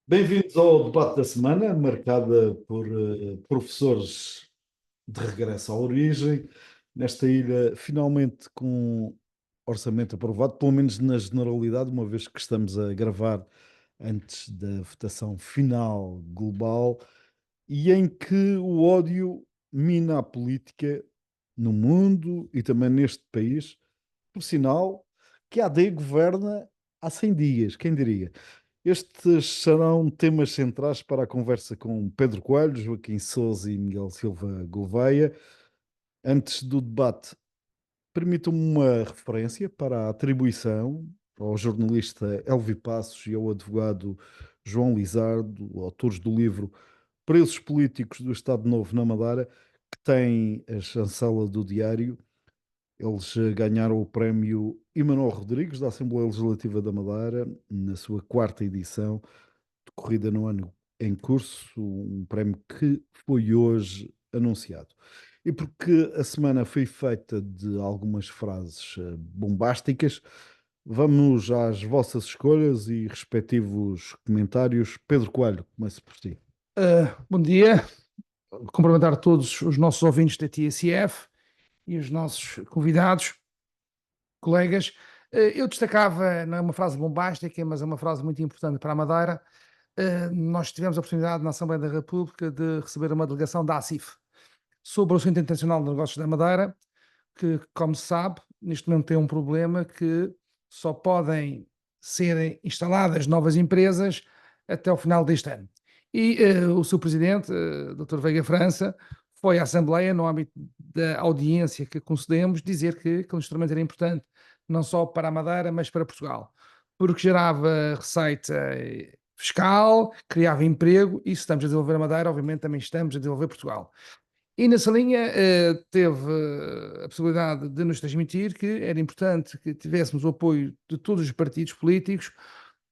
Bem-vindos ao debate da semana, marcada por professores de regresso à origem, nesta ilha, finalmente com orçamento aprovado, pelo menos na generalidade, uma vez que estamos a gravar antes da votação final global, e em que o ódio mina a política no mundo e também neste país, por sinal que a AD governa há 100 dias, quem diria? Estes serão temas centrais para a conversa com Pedro Coelho, Joaquim Sousa e Miguel Silva Gouveia. Antes do debate, permitam-me uma referência para a atribuição ao jornalista Elvi Passos e ao advogado João Lizardo, autores do livro Presos Políticos do Estado Novo na Madeira, que tem a chancela do Diário. Eles ganharam o prémio Emanuel Rodrigues da Assembleia Legislativa da Madeira na sua quarta edição, decorrida no ano em curso, um prémio que foi hoje anunciado. E porque a semana foi feita de algumas frases bombásticas, vamos às vossas escolhas e respectivos comentários. Pedro Coelho, comece por ti. Bom dia, cumprimentar todos os nossos ouvintes da TSF e os nossos convidados, colegas. Eu destacava, não é uma frase bombástica, mas é uma frase muito importante para a Madeira. Nós tivemos a oportunidade na Assembleia da República de receber uma delegação da ACIF sobre o Centro Internacional de Negócios da Madeira, que, como se sabe, neste momento tem um problema que só podem ser instaladas novas empresas até o final deste ano. E o seu presidente, Dr. Veiga França, foi à Assembleia, no âmbito da audiência que concedemos, dizer que aquele instrumento era importante, não só para a Madeira, mas para Portugal, porque gerava receita fiscal, criava emprego, e se estamos a desenvolver a Madeira, obviamente também estamos a desenvolver Portugal. E nessa linha teve a possibilidade de nos transmitir que era importante que tivéssemos o apoio de todos os partidos políticos,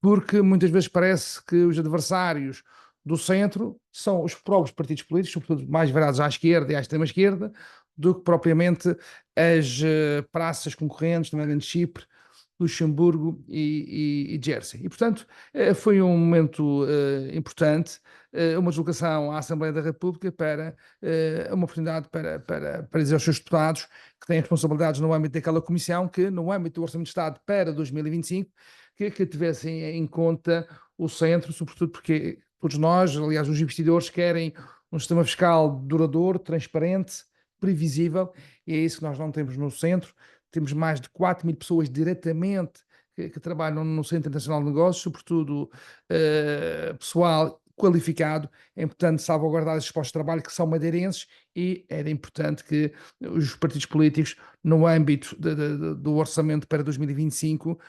porque muitas vezes parece que os adversários do centro são os próprios partidos políticos, sobretudo mais virados à esquerda e à extrema-esquerda, do que propriamente as praças concorrentes, nomeadamente Chipre, Luxemburgo e Jersey. E, portanto, foi um momento importante, uma deslocação à Assembleia da República para uma oportunidade para dizer aos seus deputados que têm responsabilidades no âmbito daquela comissão, que no âmbito do Orçamento de Estado para 2025, que tivessem em conta o centro, sobretudo porque todos nós, aliás, os investidores querem um sistema fiscal duradouro, transparente, previsível, e é isso que nós não temos no centro. Temos mais de 4 mil pessoas diretamente que trabalham no Centro Internacional de Negócios, sobretudo pessoal qualificado. É importante salvaguardar esses postos de trabalho que são madeirenses, e era importante que os partidos políticos, no âmbito do orçamento para 2025,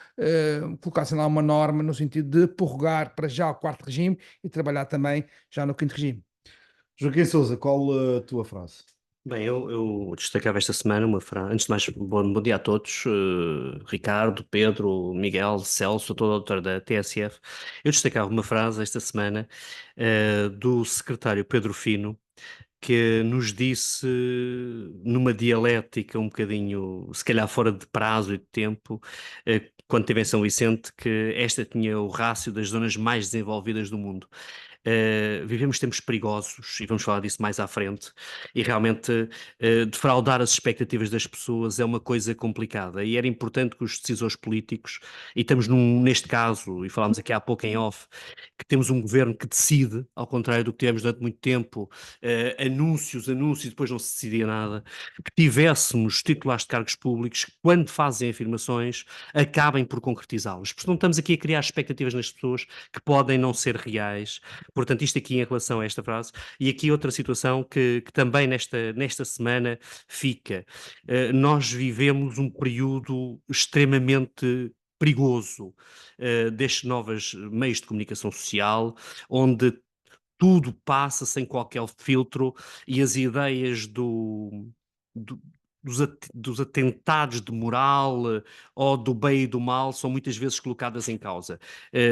colocassem lá uma norma no sentido de prorrogar para já o quarto regime e trabalhar também já no quinto regime. Joaquim Sousa, qual a tua frase? Bem, eu destacava esta semana uma frase. Antes de mais, bom dia a todos, Ricardo, Pedro, Miguel, Celso, todo o autor da TSF. Eu destacava uma frase esta semana, do secretário Pedro Fino, que nos disse, numa dialética um bocadinho, se calhar fora de prazo e de tempo, quando esteve em São Vicente, que esta tinha o rácio das zonas mais desenvolvidas do mundo. Vivemos tempos perigosos e vamos falar disso mais à frente, e realmente defraudar as expectativas das pessoas é uma coisa complicada, e era importante que os decisores políticos, e estamos neste caso, e falámos aqui há pouco em off, que temos um governo que decide, ao contrário do que tivemos durante muito tempo, anúncios, e depois não se decidia nada, que tivéssemos titulares de cargos públicos que, quando fazem afirmações, acabem por concretizá-los, porque não estamos aqui a criar expectativas nas pessoas que podem não ser reais. Portanto, isto aqui em relação a esta frase. E aqui outra situação que também nesta semana fica. Nós vivemos um período extremamente perigoso destes novos meios de comunicação social, onde tudo passa sem qualquer filtro, e as ideias do- dos atentados de moral ou do bem e do mal são muitas vezes colocadas em causa.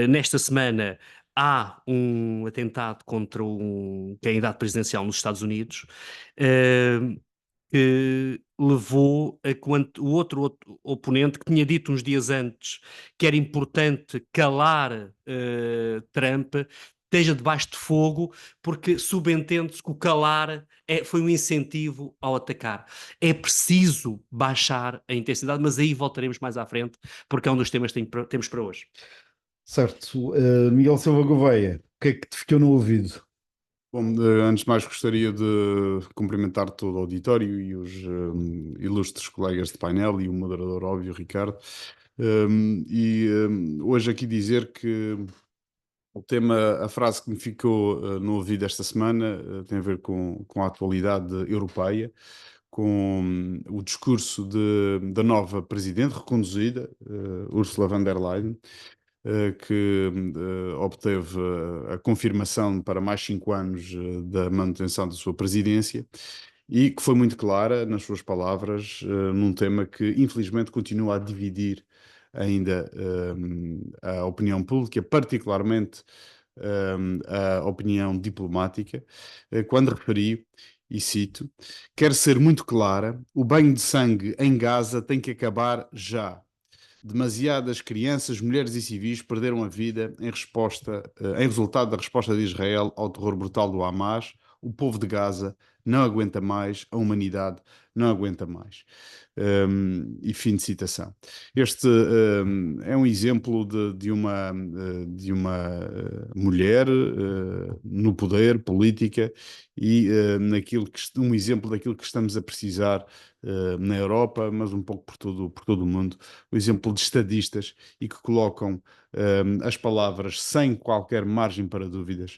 Nesta semana há um atentado contra um candidato presidencial nos Estados Unidos, eh, que levou a o outro oponente, que tinha dito uns dias antes que era importante calar Trump, esteja debaixo de fogo, porque subentende-se que o calar foi um incentivo ao atacar. É preciso baixar a intensidade, mas aí voltaremos mais à frente, porque é um dos temas que temos para hoje. Certo. Miguel Silva Gouveia, o que é que te ficou no ouvido? Bom, antes de mais gostaria de cumprimentar todo o auditório e os ilustres colegas de painel e o moderador óbvio, Ricardo. Hoje aqui dizer que o tema, a frase que me ficou no ouvido esta semana tem a ver com a atualidade europeia, com o discurso da nova presidente reconduzida, Ursula von der Leyen, que obteve a confirmação para mais 5 anos da manutenção da sua presidência e que foi muito clara nas suas palavras num tema que infelizmente continua a dividir ainda a opinião pública, particularmente a opinião diplomática, quando referiu, e cito: "Quero ser muito clara, o banho de sangue em Gaza tem que acabar já. Demasiadas crianças, mulheres e civis perderam a vida em resultado da resposta de Israel ao terror brutal do Hamas. O povo de Gaza não aguenta mais, a humanidade não aguenta mais." E fim de citação. Este é um exemplo de uma mulher no poder, política, e um exemplo daquilo que estamos a precisar na Europa, mas um pouco por todo o mundo. O exemplo de estadistas e que colocam as palavras sem qualquer margem para dúvidas,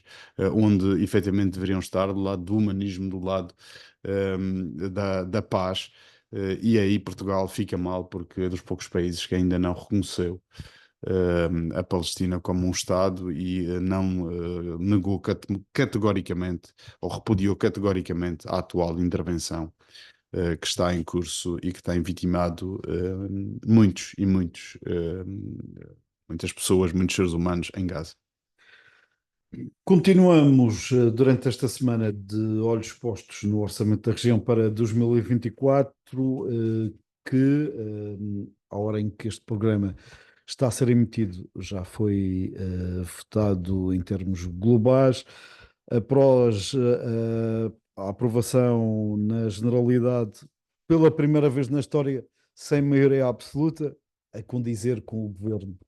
onde efetivamente deveriam estar, do lado do humanismo, do lado da paz. E aí Portugal fica mal porque é dos poucos países que ainda não reconheceu a Palestina como um Estado e não negou categoricamente ou repudiou categoricamente a atual intervenção que está em curso e que tem vitimado muitas pessoas, muitos seres humanos em Gaza. Continuamos durante esta semana de olhos postos no Orçamento da Região para 2024, que, à hora em que este programa está a ser emitido, já foi votado em termos globais. Após a aprovação na Generalidade, pela primeira vez na história, sem maioria absoluta, a condizer com o governo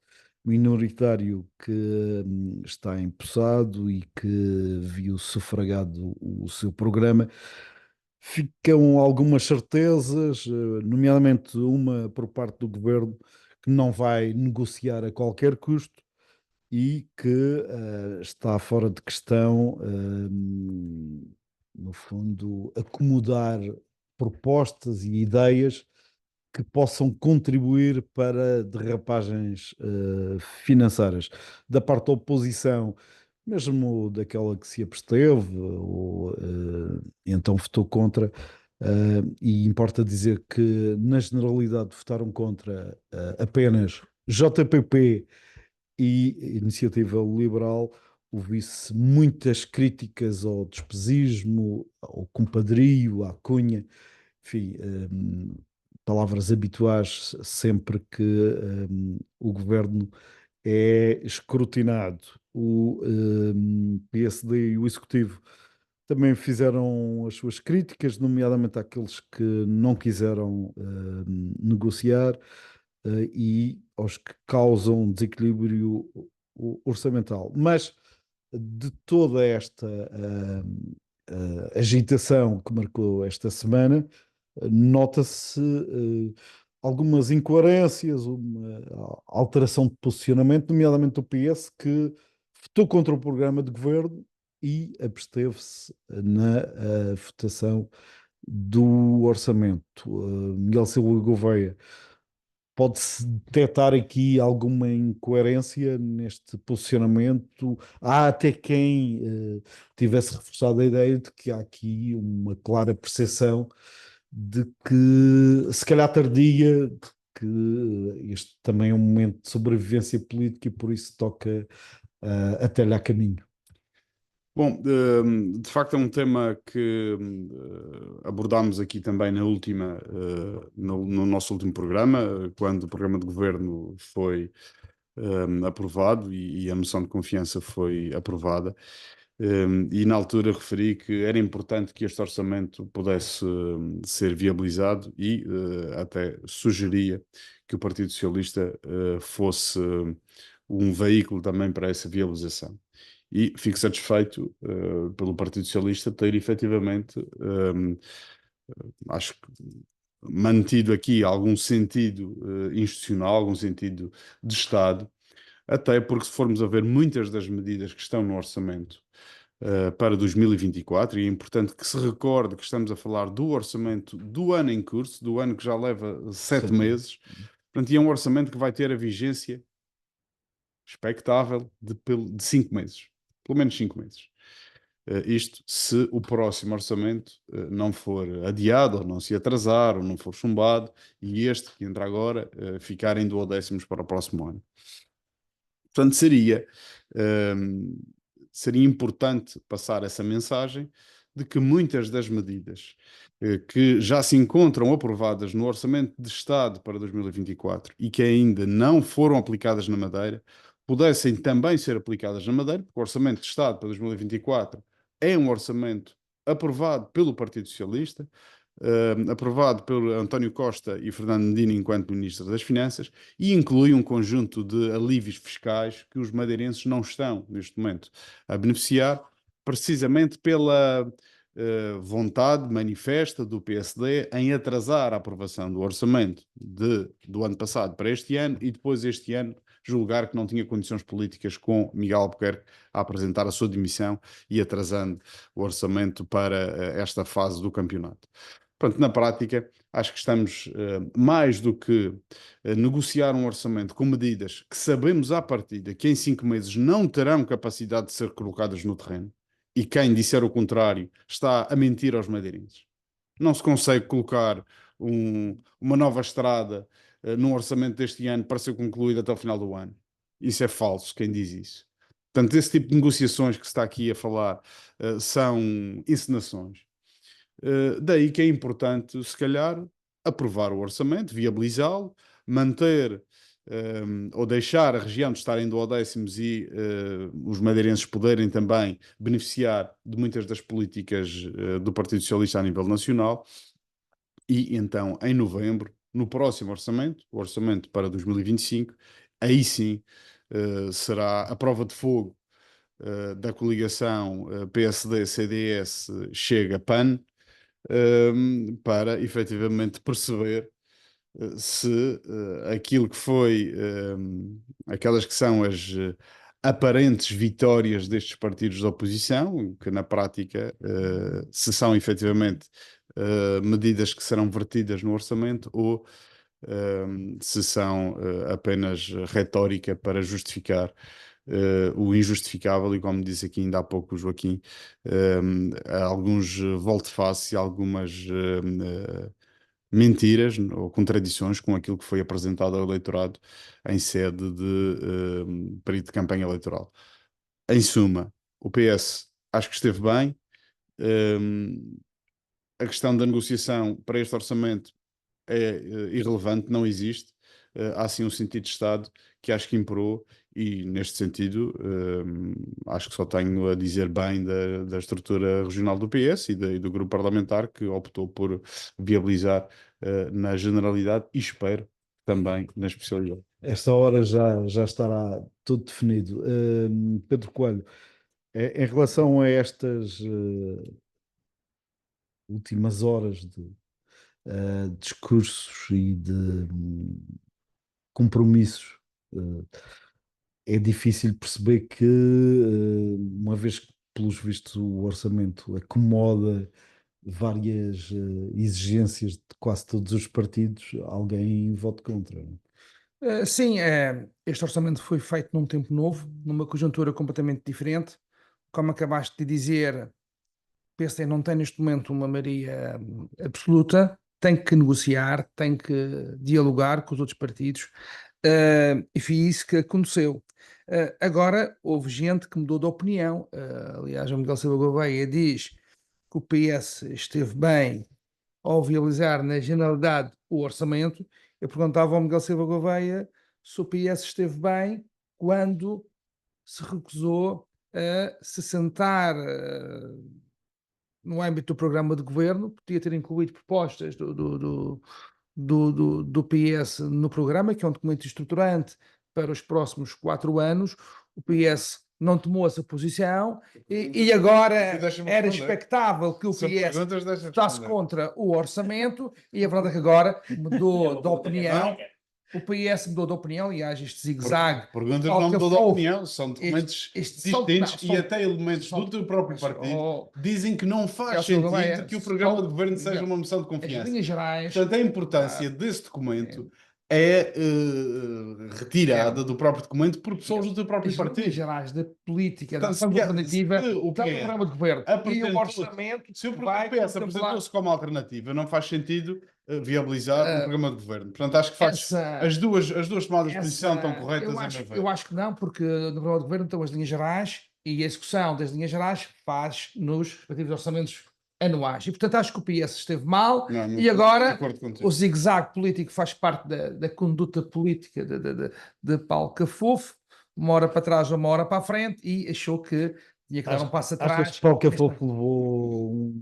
minoritário que está empossado e que viu sufragado o seu programa. Ficam algumas certezas, nomeadamente uma por parte do governo, que não vai negociar a qualquer custo e que está fora de questão, no fundo, acomodar propostas e ideias que possam contribuir para derrapagens financeiras. Da parte da oposição, mesmo daquela que se absteve ou então votou contra, e importa dizer que na generalidade votaram contra apenas JPP e Iniciativa Liberal. Ouvi-se muitas críticas ao despesismo, ao compadrio, à cunha, enfim, palavras habituais sempre que o governo é escrutinado. O PSD e o Executivo também fizeram as suas críticas, nomeadamente àqueles que não quiseram negociar e aos que causam desequilíbrio orçamental. Mas de toda esta agitação que marcou esta semana, nota-se algumas incoerências, uma alteração de posicionamento, nomeadamente do PS, que votou contra o programa de governo e absteve-se na votação do orçamento. Miguel Silva Gouveia, pode-se detectar aqui alguma incoerência neste posicionamento? Há até quem tivesse reforçado a ideia de que há aqui uma clara percepção de que, se calhar tardia, que este também é um momento de sobrevivência política e por isso toca até-lhe a caminho. Bom, de facto é um tema que abordámos aqui também no nosso último programa, quando o programa de governo foi aprovado e a moção de confiança foi aprovada. E na altura referi que era importante que este orçamento pudesse ser viabilizado e até sugeria que o Partido Socialista fosse um veículo também para essa viabilização. E fico satisfeito pelo Partido Socialista ter efetivamente, acho que mantido aqui algum sentido institucional, algum sentido de Estado, até porque se formos a ver muitas das medidas que estão no orçamento para 2024, e é importante que se recorde que estamos a falar do orçamento do ano em curso, do ano que já leva 7 Sim. meses, portanto, e é um orçamento que vai ter a vigência expectável de 5 meses, pelo menos 5 meses. Isto se o próximo orçamento não for adiado, ou não se atrasar, ou não for chumbado, e este que entra agora ficar em duodécimos para o próximo ano. Portanto, seria importante passar essa mensagem de que muitas das medidas que já se encontram aprovadas no Orçamento de Estado para 2024 e que ainda não foram aplicadas na Madeira, pudessem também ser aplicadas na Madeira, porque o Orçamento de Estado para 2024 é um orçamento aprovado pelo Partido Socialista, aprovado pelo António Costa e Fernando Medina enquanto Ministro das Finanças, e inclui um conjunto de alívios fiscais que os madeirenses não estão, neste momento, a beneficiar, precisamente pela vontade manifesta do PSD em atrasar a aprovação do orçamento do ano passado para este ano e depois este ano julgar que não tinha condições políticas com Miguel Albuquerque a apresentar a sua demissão e atrasando o orçamento para esta fase do campeonato. Portanto, na prática, acho que estamos mais do que negociar um orçamento com medidas que sabemos à partida que em 5 meses não terão capacidade de ser colocadas no terreno, e quem disser o contrário está a mentir aos madeirenses. Não se consegue colocar uma nova estrada num orçamento deste ano para ser concluída até o final do ano. Isso é falso, quem diz isso. Portanto, esse tipo de negociações que se está aqui a falar são encenações. Daí que é importante, se calhar, aprovar o orçamento, viabilizá-lo, manter ou deixar a região de estar em duodécimos e os madeirenses poderem também beneficiar de muitas das políticas do Partido Socialista a nível nacional. E então, em novembro, no próximo orçamento, o orçamento para 2025, aí sim será a prova de fogo da coligação PSD-CDS Chega-PAN, para efetivamente perceber se aquilo que foi, aquelas que são as aparentes vitórias destes partidos de oposição, que na prática se são efetivamente medidas que serão vertidas no orçamento ou se são apenas retórica para justificar o injustificável, e como disse aqui ainda há pouco o Joaquim, alguns volte-face e algumas mentiras ou contradições com aquilo que foi apresentado ao eleitorado em sede de período de campanha eleitoral. Em suma, o PS acho que esteve bem. A questão da negociação para este orçamento é irrelevante, não existe. Há sim um sentido de Estado que acho que imperou, e neste sentido acho que só tenho a dizer bem da estrutura regional do PS e do grupo parlamentar que optou por viabilizar na generalidade e espero também na especialidade. Esta hora já estará tudo definido. Pedro Coelho, em relação a estas últimas horas de discursos e de compromissos, é difícil perceber que, uma vez que, pelos vistos, o orçamento acomoda várias exigências de quase todos os partidos, alguém vote contra. Não é? Sim, este orçamento foi feito num tempo novo, numa conjuntura completamente diferente. Como acabaste de dizer, o PSD não tem neste momento uma maioria absoluta, tem que negociar, tem que dialogar com os outros partidos, e foi isso que aconteceu. Agora, houve gente que mudou de opinião. Aliás, o Miguel Silva Gouveia diz que o PS esteve bem ao viabilizar na generalidade o orçamento. Eu perguntava ao Miguel Silva Gouveia se o PS esteve bem quando se recusou a se sentar no âmbito do programa de governo, podia ter incluído propostas do PS no programa, que é um documento estruturante para os próximos 4 anos. O PS não tomou essa posição e agora Deixa-me era responder. expectável que o São PS perguntas, deixa-me votasse responder. contra o orçamento e a verdade é que agora mudou de opinião. O PS mudou de opinião e há este zigue-zague. Perguntas Falta não mudou de fofo. opinião, são documentos distintos e até elementos do teu próprio partido dizem que não faz sentido que o programa de governo seja uma moção de As confiança. linhas gerais. Portanto, a importância desse documento é retirada do próprio documento por pessoas do teu próprio As linhas partido. gerais da política, da Portanto, ação governativa, se o do programa de governo e o apresentou- orçamento Se o vai PS contemplar apresentou-se como alternativa, não faz sentido viabilizar o programa de governo. Portanto, acho que faz as duas tomadas de posição estão corretas a meu ver. eu acho que não, porque no programa de governo estão as linhas gerais e a execução das linhas gerais faz nos respectivos orçamentos anuais. E, portanto, acho que o PS esteve mal Não, e agora de acordo contigo. o zigue-zague político faz parte da conduta política de Paulo Cafofo, uma hora para trás, uma hora para a frente, e achou que tinha que dar um passo Achas atrás. que Paulo Cafofo levou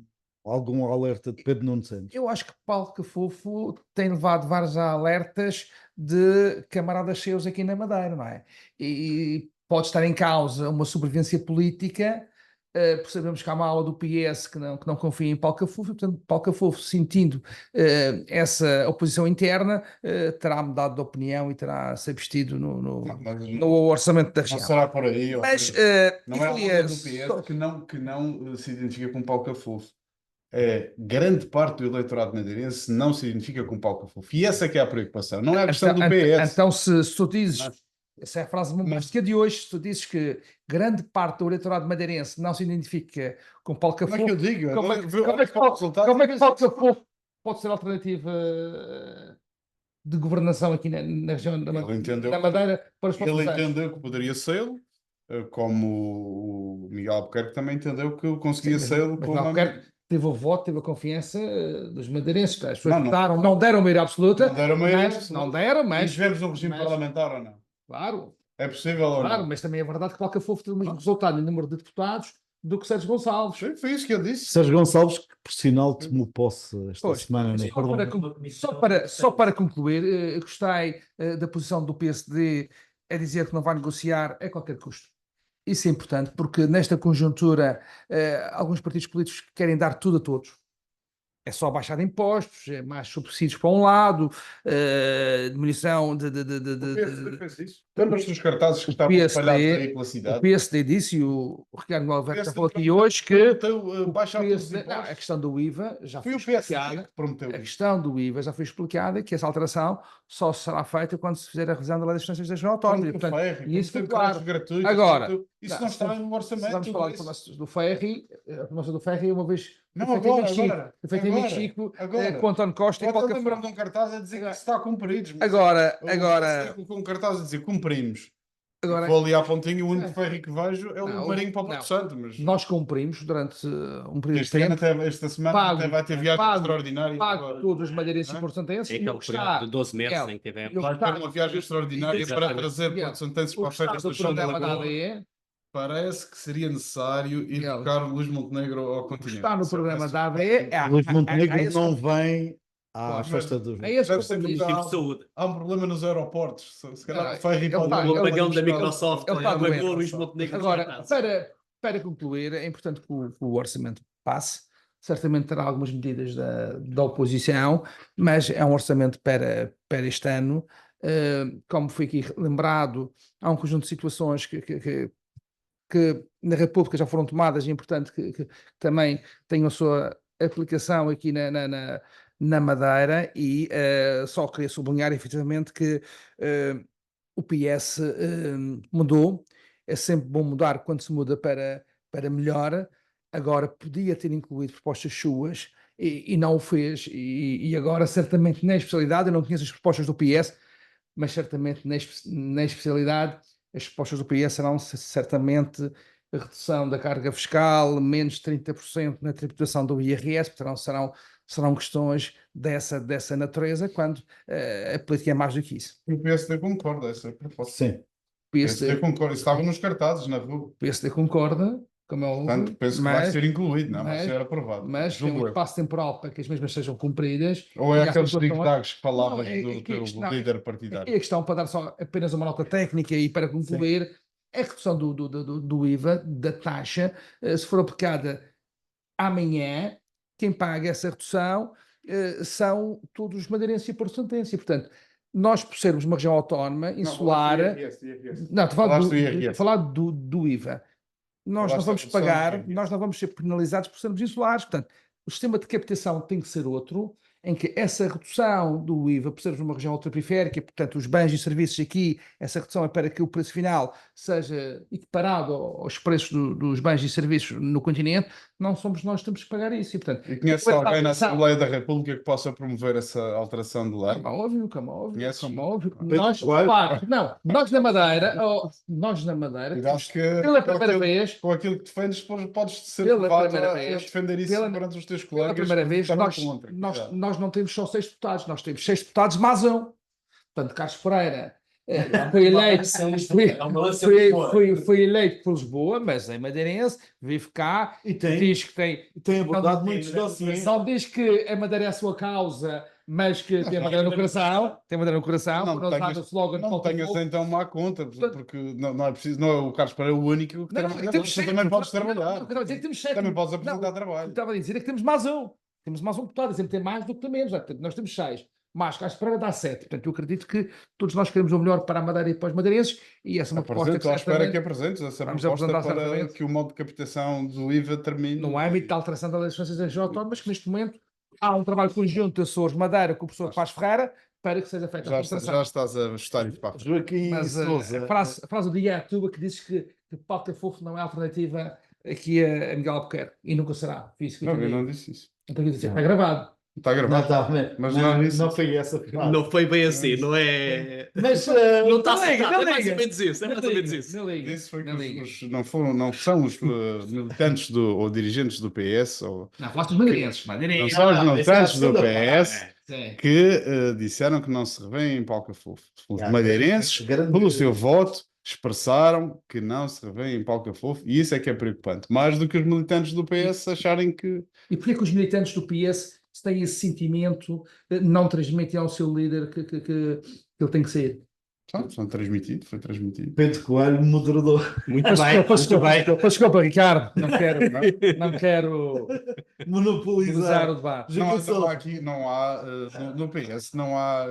algum alerta de Pedro Nuno Santos? Eu acho que Paulo Cafofo tem levado vários alertas de camaradas seus aqui na Madeira, não é? E pode estar em causa uma sobrevivência política, porque sabemos que há uma ala do PS que não confia em Paulo Cafofo, e, portanto, Paulo Cafofo, sentindo essa oposição interna, terá mudado de opinião e terá se abstido no orçamento da Não região. será por aí. Mas, não é e a foi, do PS que não se identifica com Paulo Cafofo. Grande parte do eleitorado madeirense não se identifica com Paulo Cafofo. E essa é que é a preocupação. Não é a questão do PS. Então, se tu dizes, essa é a frase bombástica de hoje, se tu dizes que grande parte do eleitorado madeirense não se identifica com Paulo Como Cafofo, é que eu digo? como é que Olha para os resultados como é e que vê Paulo se- Cafofo pode ser alternativa de governação aqui na região Ele entendeu- da Madeira para os próximos Ele anos? entendeu que poderia ser, como o Miguel Albuquerque também entendeu que conseguia Sim, ser. mas Albuquerque teve o voto, teve a confiança dos madeirenses. As pessoas Não. votaram, não deram maioria absoluta. Não deram maioria mas- absoluta. Não deram, E mas... tivemos um regime mas- parlamentar ou não? Claro. É possível ou Claro, não? mas também é verdade que Paulo Cafofo teve o mesmo resultado em número de deputados do que Sérgio Gonçalves. Foi isso que eu disse. Sérgio Gonçalves, que por sinal tomou posse esta Pois, semana no só para concluir, gostei da posição do PSD a dizer que não vai negociar a qualquer custo. Isso é importante, porque nesta conjuntura alguns partidos políticos querem dar tudo a todos. É só baixar de impostos, é mais subsídios para um lado, diminuição Fez isso. Lembras dos cartazes que estavam espalhados aí pela O cidade? PSD disse, e o Ricardo Malver já PSD falou aqui hoje, que Baixar todos os PSD, não, a impostos. questão do IVA já Foi foi o PSD explicada. que prometeu A isso. questão do IVA já foi explicada, que essa alteração só será feita quando se fizer a revisão da lei das finanças da região autónoma. E, portanto, e isso foi claro. Gratuitos, Agora, isso não está no se orçamento. vamos falar tudo isso. do Ferri, a promoção do Ferri, uma vez Não, foi feita em agora, Chico, agora, foi feita em agora, Chico, agora. com António Costa e Pode Paulo lembrar de Cafofo. um cartaz a dizer que isso está cumprido. Agora, Com um cartaz a dizer cumprimos. agora, Vou ali à pontinha, o único ferry que vejo é o Não, Marinho para o não. Porto Santo. Mas nós cumprimos durante um período de este ano, tempo, esta semana, Pago, até vai ter viagem pago, extraordinária. pago todos os madeirenses e Hã? porto-santenses, É e aquele o que período está, de 12 meses Miguel, em que tivemos. e o que Vai ter está- uma viagem extraordinária para Exatamente. trazer Miguel, porto-santenses o para a que está festa do do Chão da programa da Lagoa. ADE, Parece que seria necessário ir Miguel, buscar o Luís Montenegro ao o que continente. está no Só programa peço- da ADE é Luís Montenegro esse não compromisso. vem à Pois, festa dos É esse Deve ser compromisso. que Tipo de saúde. há um problema nos aeroportos. Se calhar Não, o ferry ele pode está- ir O ele- apagão da ele- Microsoft ele está apagou doente. o Luís Montenegro. Agora, para concluir, é importante que o orçamento passe. Certamente terá algumas medidas da oposição, mas é um orçamento para este ano. Como foi aqui lembrado, há um conjunto de situações que na República já foram tomadas e é importante que também tenham a sua aplicação aqui na Madeira e só queria sublinhar efetivamente que o PS mudou, é sempre bom mudar quando se muda para melhor, agora podia ter incluído propostas suas e não o fez, e agora certamente na especialidade, eu não conheço as propostas do PS, mas certamente na especialidade as propostas do PS serão certamente a redução da carga fiscal, menos 30% na tributação do IRS, portanto serão serão questões dessa natureza, quando a política é mais do que isso. O PSD concorda, essa é a proposta. Sim. O O PSD PSD, concorda, estava nos cartazes na rua. o PSD concorda, como é óbvio, Portanto, penso que vai mas, ser incluído, não vai mas- ser aprovado. mas tem Julgo um eu. espaço temporal para que as mesmas sejam cumpridas. Ou é e a aqueles população- zigzags que falavas Não, é do que a teu questão- líder E partidário? a questão, para dar só apenas uma nota técnica e para concluir, a redução do IVA, da taxa, se for aplicada amanhã, quem paga essa redução são todos os madeirenses e porto-santenses. Portanto, nós, por sermos uma região autónoma, insular... Não, estou a falar Falaste do estou a IRS. falar do IVA. Nós Falaste não da vamos redução do pagar, IRS. nós não vamos ser penalizados por sermos insulares. Portanto, o sistema de captação tem que ser outro, em que essa redução do IVA, por sermos uma região ultraperiférica, portanto, os bens e serviços aqui, essa redução é para que o preço final seja equiparado aos preços dos bens e serviços no continente, não somos nós que temos que pagar isso. E, portanto, E conheces essa alguém na alteração- Assembleia da República que possa promover essa alteração de lei? Como é óbvio, como é óbvio, Conheces? como é óbvio. Pedro Nós, Coelho. claro, não, nós na Madeira, Cuidado temos, que pela com primeira aquilo- vez, com aquilo que defendes, podes ser Pela levado primeira a vez, defender isso pela- perante os teus pela colegas. primeira que vez, votaram nós, contra. nós, Cuidado. nós não temos só 6 deputados, nós temos 6 deputados mais um. Portanto, Carlos Pereira foi eleito, foi eleito por Lisboa, mas é madeirense, vive cá, E tem, diz que tem. tem abordado não- muitos dossiês. Não diz que a Madeira é a sua causa, mas que tem a Madeira no coração, tem a Madeira no coração, Não por usar tenhas- o slogan Não Falta tenhas Fogo. então má conta, porque não é preciso, não é o Carlos Pereira o único que Não, trabalha. temos Tu sete, também podes não, trabalhar. não, estava a dizer que temos 7. Também podes apresentar O que trabalho. estava a dizer é que temos mais um. Temos mais um deputado, sempre tem mais do que temos. Portanto, nós temos 6. Mas Carlos Pereira dá 7. Portanto, eu acredito que todos nós queremos o melhor para a Madeira e para os madeirenses, e essa é uma proposta que Estou à espera que certamente, apresentes essa vamos proposta apresentar para certamente. que o modo de captação do IVA termine. no âmbito da alteração da lei das licenças das autónomas, que neste momento há um trabalho conjunto de Açores Madeira com o professor Paz Ferreira para que seja feita a alteração. Já estás a estar para Joaquim Mas Sousa. a frase do dia à tuba que diz que Pauta Fofo não é alternativa aqui a Miguel Albuquerque, e nunca será. Foi isso que eu Não, eu entendi. não disse isso. Então, quer dizer, está gravado. Está Não, gravado. tá, Mas não, não não, disse. foi essa frase. Não foi bem assim, não é? Mas Não está Não liga, acertado, não é mais liga. ou menos isso, é mais ou menos isso. Não liga, Disse foi que não liga. não são os militantes ou dirigentes do PS, ou Não, falaste dos madeirenses. não Madeirenses. são os essa é a militantes do segunda PS Sim. que disseram que não se revêem em Palcafofo. Os madeirenses, grande- pelo seu voto, expressaram que não se revêem em Palcafofo, e isso é que é preocupante. Mais do que os militantes do PS acharem que. E porquê que os militantes do PS, se têm esse sentimento, não transmitem ao seu líder que ele tem que sair? São transmitido, foi transmitido. Pedro Coelho, moderador, Muito bem, muito bem. Desculpa, Ricardo. Não quero monopolizar. usar o debate. Joaquim Não Sousa. há aqui, não há, no PS, não há,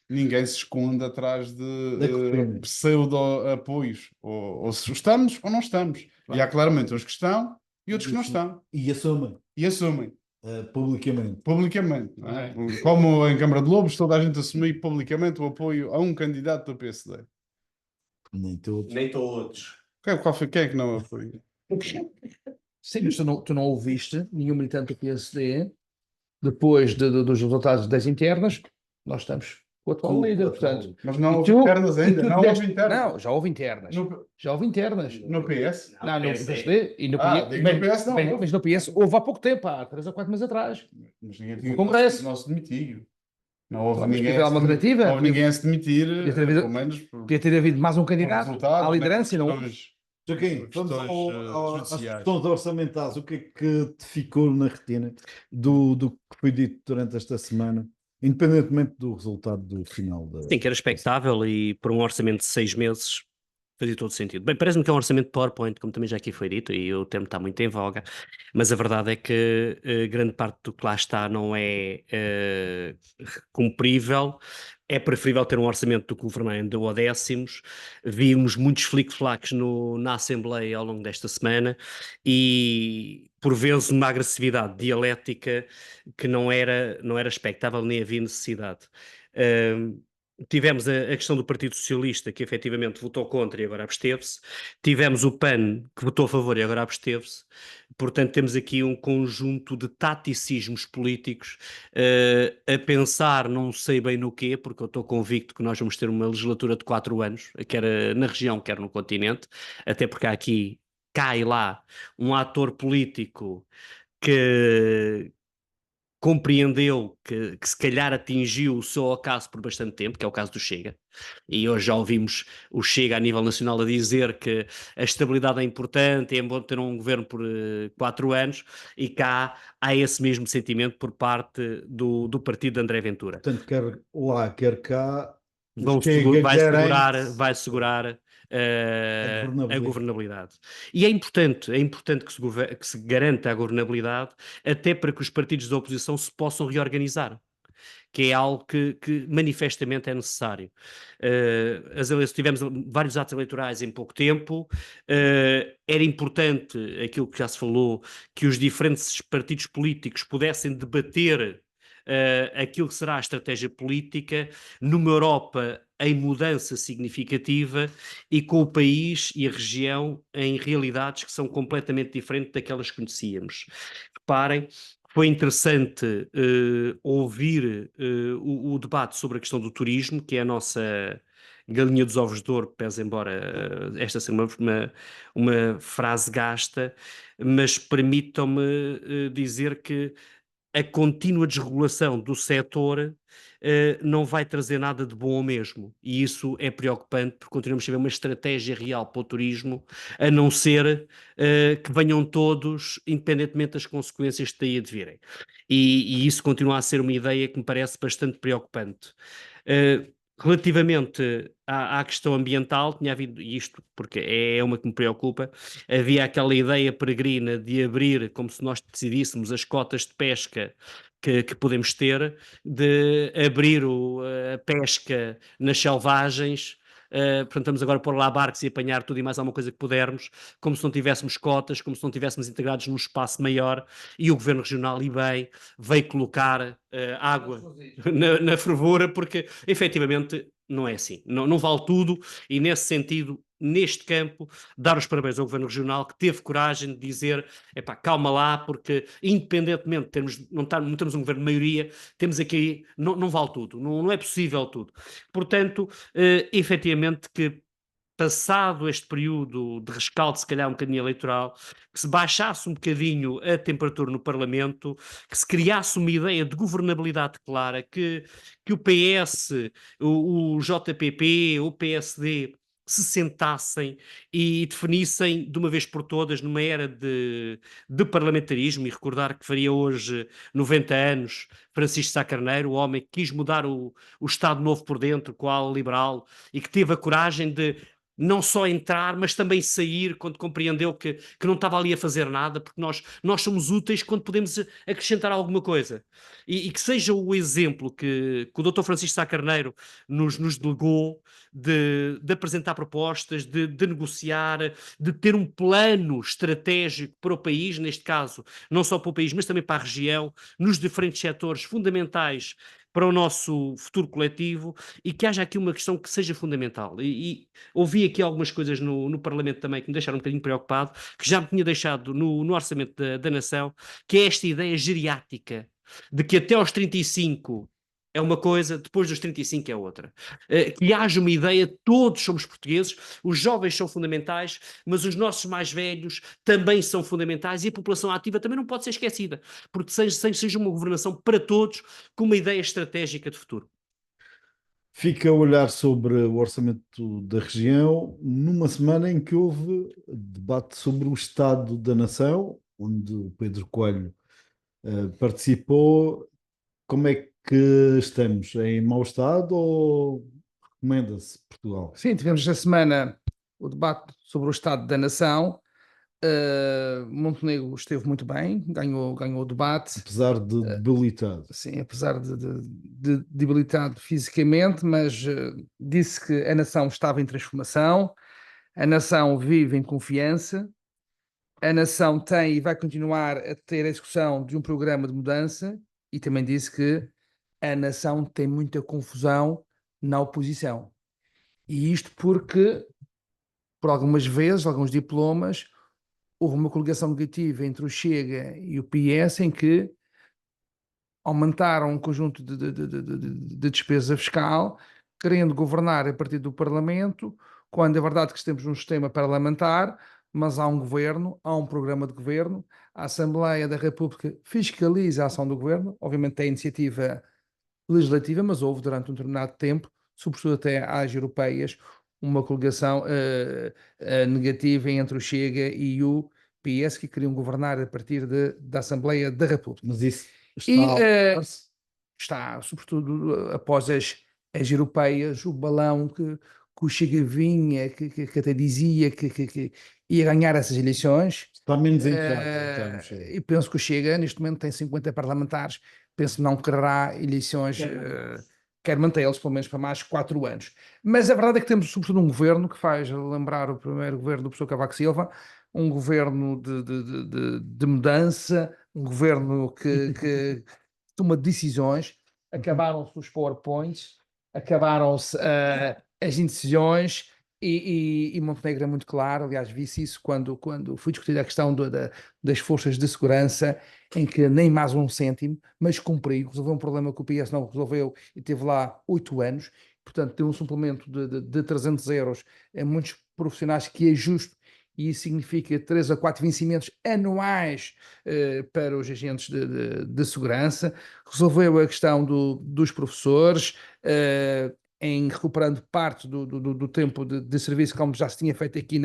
ninguém se esconde atrás de Da cortina. pseudo-apoios. Ou se estamos ou não estamos. E há claramente uns que estão e outros que não estão. E assumem E assumem, publicamente. publicamente. Não é? Como em Câmara de Lobos, toda a gente assumiu publicamente o apoio a um candidato do PSD. Nem todos. Nem todos. Quem é que não apoia? Sim, mas tu não ouviste nenhum militante do PSD depois dos resultados das internas. Nós estamos com o atual líder, portanto. Mas não E houve tu- internas e ainda. tu Não deste- houve internas. Não, já houve internas. No, Já houve internas. no PS? Não, no PSD. PSD e no Ah, PS. digo no PS não. Mas no PS houve há pouco tempo, há 3 ou 4 meses atrás. Mas ninguém tinha Congresso. não se demitiu. Não houve Mas ninguém, teve a se alternativa? não houve ninguém a se demitir, Podia ter havido- pelo menos por Podia ter havido mais um candidato resultados, à liderança e não houve. questões- Joaquim, vamos questões, às judiciais. questões orçamentais. O que é que te ficou na retina do que foi dito durante esta semana, independentemente do resultado do final da. Sim, que era expectável e por um orçamento de 6 meses fazia todo sentido. Bem, parece-me que é um orçamento de PowerPoint, como também já aqui foi dito, e o termo está muito em voga, mas a verdade é que grande parte do que lá está não é cumprível. É preferível ter um orçamento do que governar em duodécimos. Vimos muitos flic-flacs na Assembleia ao longo desta semana e, por vezes, uma agressividade dialética que não era expectável nem havia necessidade. Tivemos a questão do Partido Socialista, que efetivamente votou contra e agora absteve-se. Tivemos o PAN, que votou a favor e agora absteve-se. Portanto, temos aqui um conjunto de taticismos políticos a pensar não sei bem no quê, porque eu estou convicto que nós vamos ter uma legislatura de 4 anos, quer na região, quer no continente, até porque há aqui, cá e lá, um ator político que compreendeu que se calhar atingiu o seu acaso por bastante tempo, que é o caso do Chega. E hoje já ouvimos o Chega a nível nacional a dizer que a estabilidade é importante, é bom ter um governo por 4 anos, e cá há esse mesmo sentimento por parte do partido de André Ventura. Portanto, quer lá, quer cá, o Chega Vai segurar a governabilidade. E é importante que se garanta a governabilidade, até para que os partidos da oposição se possam reorganizar, que é algo que manifestamente é necessário. Tivemos vários atos eleitorais em pouco tempo, era importante, aquilo que já se falou, que os diferentes partidos políticos pudessem debater aquilo que será a estratégia política numa Europa em mudança significativa e com o país e a região em realidades que são completamente diferentes daquelas que conhecíamos. Reparem, foi interessante ouvir o debate sobre a questão do turismo, que é a nossa galinha dos ovos de ouro, pese embora esta seja uma frase gasta, mas permitam-me dizer que a contínua desregulação do setor não vai trazer nada de bom ao mesmo. E isso é preocupante, porque continuamos a ver uma estratégia real para o turismo, a não ser que venham todos, independentemente das consequências que daí advirem. E isso continua a ser uma ideia que me parece bastante preocupante. Relativamente à questão ambiental, tinha havido isto, porque é uma que me preocupa, havia aquela ideia peregrina de abrir, como se nós decidíssemos, as cotas de pesca que podemos ter, de abrir a pesca nas selvagens. Portanto, estamos agora a pôr lá barcos e apanhar tudo e mais alguma coisa que pudermos, como se não tivéssemos cotas, como se não tivéssemos integrados num espaço maior, e o Governo Regional, e bem, veio colocar água na fervura, porque efetivamente não é assim, não vale tudo, e nesse sentido, neste campo, dar os parabéns ao Governo Regional, que teve coragem de dizer, epá, calma lá, porque independentemente de não termos um governo de maioria, temos aqui, não vale tudo, não é possível tudo. Portanto, efetivamente que passado este período de rescaldo, se calhar um bocadinho eleitoral, que se baixasse um bocadinho a temperatura no Parlamento, que se criasse uma ideia de governabilidade clara, que o PS, o JPP, o PSD se sentassem e definissem de uma vez por todas, numa era de parlamentarismo, e recordar que faria hoje 90 anos Francisco Sá Carneiro, o homem que quis mudar o Estado Novo por dentro, com a ala liberal, e que teve a coragem de não só entrar, mas também sair quando compreendeu que não estava ali a fazer nada, porque nós somos úteis quando podemos acrescentar alguma coisa. E que seja o exemplo que o Dr. Francisco Sá Carneiro nos delegou de apresentar propostas, de negociar, de ter um plano estratégico para o país, neste caso, não só para o país, mas também para a região, nos diferentes setores fundamentais para o nosso futuro coletivo, e que haja aqui uma questão que seja fundamental. E ouvi aqui algumas coisas no Parlamento também que me deixaram um bocadinho preocupado, que já me tinha deixado no Orçamento da Nação, que é esta ideia geriática, de que até aos 35 é uma coisa, depois dos 35 é outra. Que haja uma ideia, todos somos portugueses, os jovens são fundamentais, mas os nossos mais velhos também são fundamentais, e a população ativa também não pode ser esquecida, porque seja uma governação para todos, com uma ideia estratégica de futuro. Fica a olhar sobre o orçamento da região numa semana em que houve debate sobre o Estado da Nação, onde o Pedro Coelho participou. Como é que estamos? Em mau estado ou recomenda-se Portugal? Sim, tivemos esta semana o debate sobre o Estado da Nação. Montenegro esteve muito bem, ganhou o debate. Apesar de debilitado. Sim, apesar de debilitado fisicamente, mas disse que a nação estava em transformação, a nação vive em confiança, a nação tem e vai continuar a ter a execução de um programa de mudança, e também disse que a nação tem muita confusão na oposição. E isto porque, por algumas vezes, alguns diplomas, houve uma coligação negativa entre o Chega e o PS, em que aumentaram um conjunto de despesa fiscal, querendo governar a partir do Parlamento, quando é verdade que estamos num sistema parlamentar, mas há um governo, há um programa de governo, a Assembleia da República fiscaliza a ação do governo, obviamente tem iniciativa legislativa, mas houve durante um determinado tempo, sobretudo até às europeias, uma coligação negativa entre o Chega e o PS, que queriam governar a partir da Assembleia da República. Mas isso E está. está, sobretudo após as europeias, o balão que o Chega vinha, que até dizia que ia ganhar essas eleições. Está menos inflado, então, Chega. E penso que o Chega, neste momento, tem 50 parlamentares, penso que não quererá eleições, quer mantê-los pelo menos para mais 4 anos. Mas a verdade é que temos, sobretudo, um governo que faz lembrar o primeiro governo do professor Cavaco Silva, um governo de mudança, um governo que toma decisões, acabaram-se os PowerPoints, acabaram-se as indecisões, e Montenegro é muito claro. Aliás, vi-se isso quando foi discutida a questão das forças de segurança, em que nem mais um cêntimo, mas cumpriu, resolveu um problema que o PS não resolveu e teve lá 8 anos, portanto deu um suplemento de 300 euros a muitos profissionais, que é justo, e isso significa 3 a 4 vencimentos anuais para os agentes de segurança. Resolveu a questão dos professores, em recuperando parte do tempo de serviço, como já se tinha feito aqui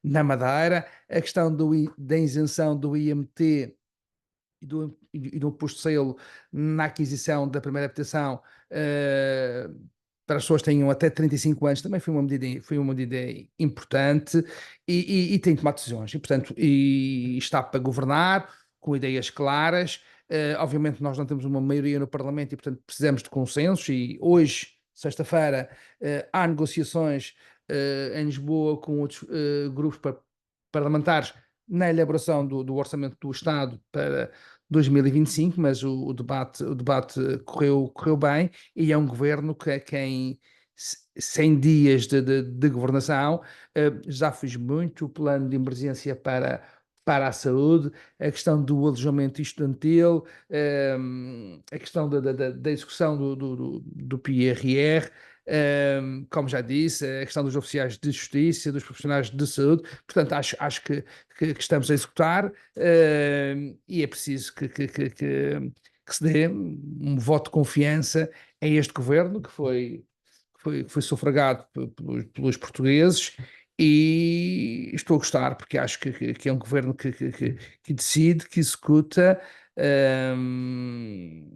na Madeira, a questão da isenção do IMT e do imposto de selo na aquisição da primeira habitação, para as pessoas que tenham até 35 anos, também foi uma medida importante, e tem tomado decisões, e portanto está para governar com ideias claras. Obviamente nós não temos uma maioria no Parlamento e portanto precisamos de consensos, e hoje, sexta-feira, há negociações em Lisboa com outros grupos parlamentares na elaboração do Orçamento do Estado para 2025, mas o debate correu bem, e é um governo que em 100 dias de governação já fez muito plano de emergência para a saúde, a questão do alojamento estudantil, a questão da execução do PRR, como já disse, a questão dos oficiais de justiça, dos profissionais de saúde. Portanto, acho que estamos a executar, e é preciso que se dê um voto de confiança a este governo, que foi sufragado pelos portugueses, e estou a gostar, porque acho que é um governo que decide, que executa.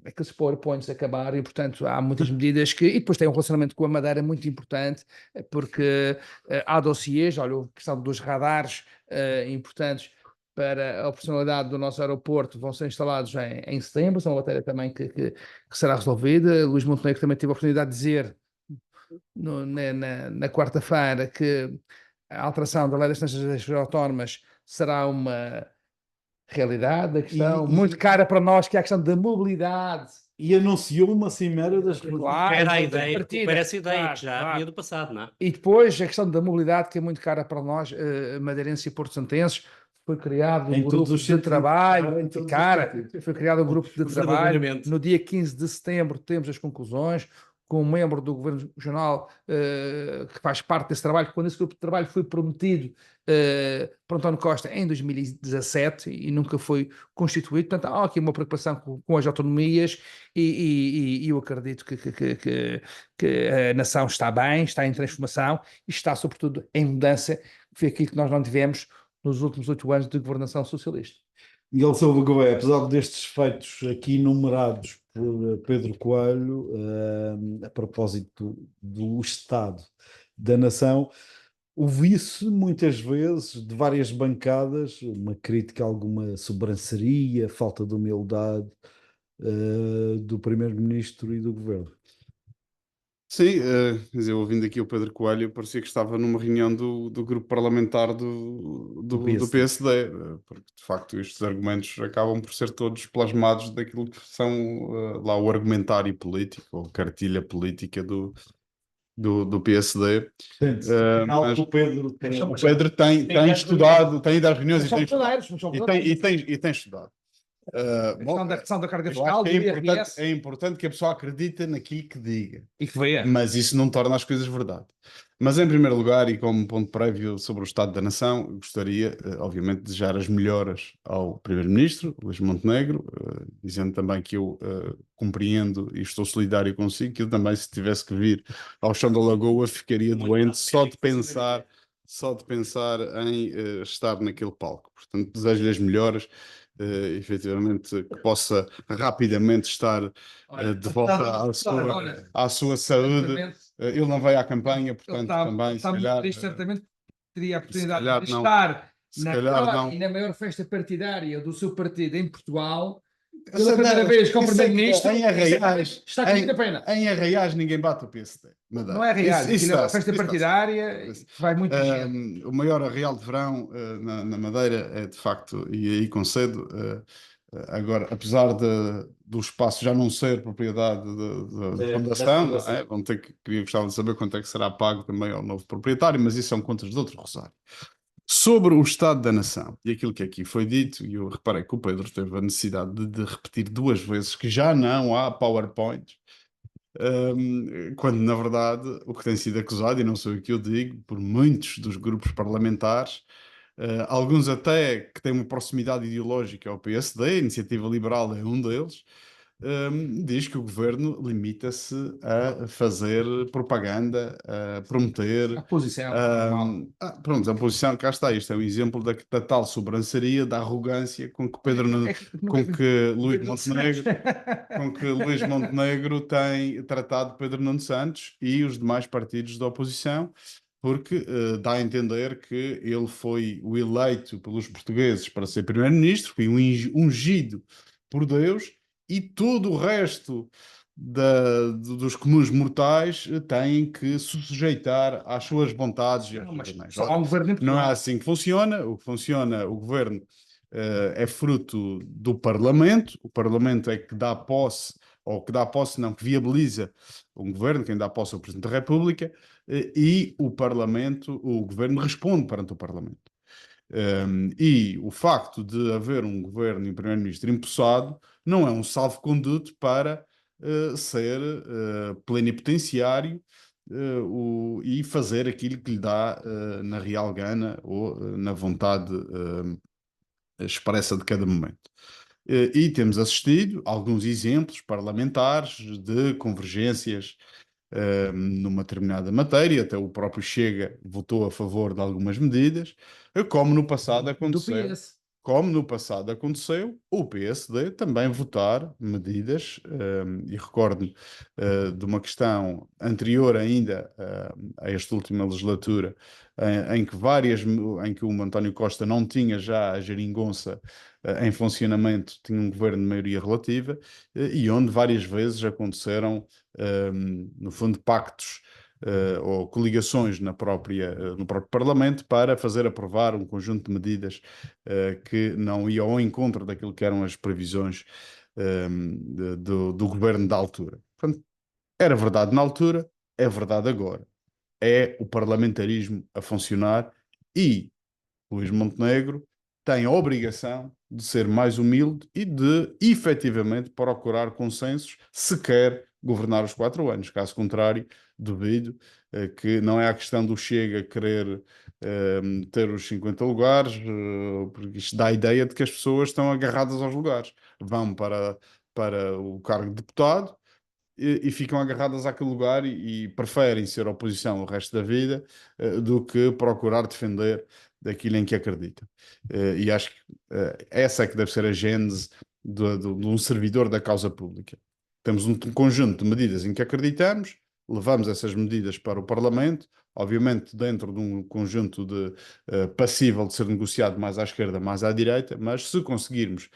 Aqueles PowerPoints acabaram, e portanto há muitas medidas e depois tem um relacionamento com a Madeira muito importante, porque há dossiês. Olha, a questão dos radares importantes para a operacionalidade do nosso aeroporto vão ser instalados em setembro, são uma matéria também que será resolvida. Luís Montenegro também teve a oportunidade de dizer na quarta-feira que a alteração da Lei das Taxas Autónomas será uma realidade. A questão muito cara para nós, que é a questão da mobilidade. E anunciou uma cimeira das Claro, Era a ideia, partida, recupera essa ideia, claro, que já claro. vinha do passado, não é? E depois a questão da mobilidade, que é muito cara para nós, madeirenses e porto-santenses. Foi criado um grupo de trabalho, foi criado um grupo de trabalho. No dia 15 de setembro temos as conclusões, com um membro do Governo Regional que faz parte desse trabalho, quando esse grupo de trabalho foi prometido por António Costa em 2017 e nunca foi constituído. Portanto, há aqui uma preocupação com as autonomias, e eu acredito que a nação está bem, está em transformação e está sobretudo em mudança, que foi aquilo que nós não tivemos nos últimos 8 anos de governação socialista. Miguel Silva Gouveia, apesar destes feitos aqui enumerados por Pedro Coelho, a propósito do Estado da Nação, ouvi-se muitas vezes de várias bancadas uma crítica a alguma sobranceria, falta de humildade do Primeiro-Ministro e do Governo. Sim, quer dizer, ouvindo aqui o Pedro Coelho, parecia que estava numa reunião do grupo parlamentar do PSD, porque de facto estes argumentos acabam por ser todos plasmados daquilo que são lá o argumentário político, ou cartilha política do PSD. Mas o Pedro tem estudado, tem ido às reuniões e tem estudado. A questão da carga fiscal, é importante que a pessoa acredite naquilo que diga. E que veja. Mas isso não torna as coisas verdade. Mas em primeiro lugar, e como ponto prévio sobre o Estado da Nação, gostaria, obviamente, de desejar as melhoras ao Primeiro-Ministro, Luís Montenegro, dizendo também que eu compreendo e estou solidário consigo, que eu também, se tivesse que vir ao chão da Lagoa, ficaria doente só de pensar em estar naquele palco. Portanto, desejo-lhe as melhoras, efetivamente, que possa rapidamente estar de volta à sua saúde. Ele não veio à campanha, portanto, também, se calhar, triste, certamente teria a se oportunidade calhar de não, estar se na calhar maior não. e na maior festa partidária do seu partido em Portugal, Eu pela sei, primeira não, vez como eu sei que primeiro-ministro. em Arraiais, Está com muita pena. em Arraiais ninguém bate o PSD. Não é Arraiais, aquilo é uma está-se, festa isso está-se. partidária que vai muita gente. O maior arraial de verão na Madeira é de facto, e aí concedo, agora, apesar do espaço já não ser propriedade da fundação, não é? Gostava de saber quanto é que será pago também ao novo proprietário, mas isso são contas de outro rosário. Sobre o Estado da Nação e aquilo que aqui foi dito, e eu reparei que o Pedro teve a necessidade de repetir 2 vezes que já não há PowerPoint, quando na verdade o que tem sido acusado, e não sou o que eu digo, por muitos dos grupos parlamentares, alguns até que têm uma proximidade ideológica ao PSD, a Iniciativa Liberal é um deles, diz que o governo limita-se a fazer propaganda, a prometer. A posição. Pronto, a posição, cá está, isto é um exemplo da tal sobranceria, da arrogância com que Luís Montenegro tem tratado Pedro Nuno Santos e os demais partidos da oposição, porque dá a entender que ele foi o eleito pelos portugueses para ser primeiro-ministro, foi ungido por Deus, e todo o resto dos comuns mortais têm que se sujeitar às suas vontades e às suas leis. Só há um governo em Não é Portugal. assim que funciona. O que funciona, o governo é fruto do Parlamento. O Parlamento é que dá posse, ou que dá posse, não, que viabiliza um governo, quem dá posse é o Presidente da República, e o Parlamento, o governo responde perante o Parlamento. E o facto de haver um governo e um primeiro-ministro empossado não é um salvo-conduto para ser plenipotenciário e fazer aquilo que lhe dá na real gana ou na vontade expressa de cada momento. E temos assistido a alguns exemplos parlamentares de convergências numa determinada matéria, até o próprio Chega votou a favor de algumas medidas, como no passado aconteceu. Do PS. Como no passado aconteceu, o PSD também votar medidas, e recordo-me de uma questão anterior ainda a esta última legislatura, em que o António Costa não tinha já a geringonça em funcionamento, tinha um governo de maioria relativa, e onde várias vezes aconteceram, no fundo, pactos ou coligações no próprio Parlamento para fazer aprovar um conjunto de medidas que não iam ao encontro daquilo que eram as previsões do governo da altura. Portanto, era verdade na altura, é verdade agora. É o parlamentarismo a funcionar e Luís Montenegro tem a obrigação de ser mais humilde e de, efetivamente, procurar consensos se quer governar os 4 anos. Caso contrário, duvido que não é a questão do Chega querer ter os 50 lugares, porque isto dá a ideia de que as pessoas estão agarradas aos lugares. Vão para o cargo de deputado e ficam agarradas àquele lugar e preferem ser oposição o resto da vida do que procurar defender daquilo em que acreditam. E acho que essa é que deve ser a gênese de um servidor da causa pública. Temos um conjunto de medidas em que acreditamos, levamos essas medidas para o Parlamento, obviamente dentro de um conjunto passível de ser negociado mais à esquerda, mais à direita, mas se conseguirmos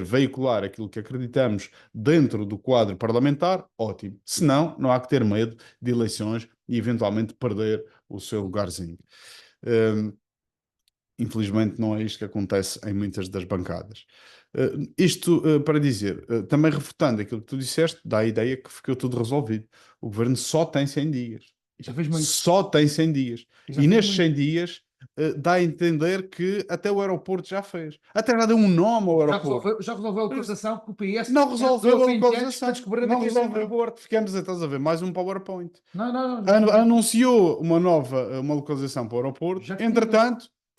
veicular aquilo que acreditamos dentro do quadro parlamentar, ótimo. Se não, não há que ter medo de eleições e eventualmente perder o seu lugarzinho. Infelizmente não é isto que acontece em muitas das bancadas. Isto para dizer, também refutando aquilo que tu disseste, dá a ideia que ficou tudo resolvido. O governo só tem 100 dias. Já fez muito. Só tem 100 dias. Já E fez nestes muito. 100 dias dá a entender que até o aeroporto já fez. Até já deu um nome ao aeroporto. Já resolveu a localização que o PS Não resolveu a fim de anos localização. para descobrir onde é Não que ia ser o resolveu. aeroporto. Ficamos, estás a ver, mais um PowerPoint. Não. Anunciou uma localização para o aeroporto. Já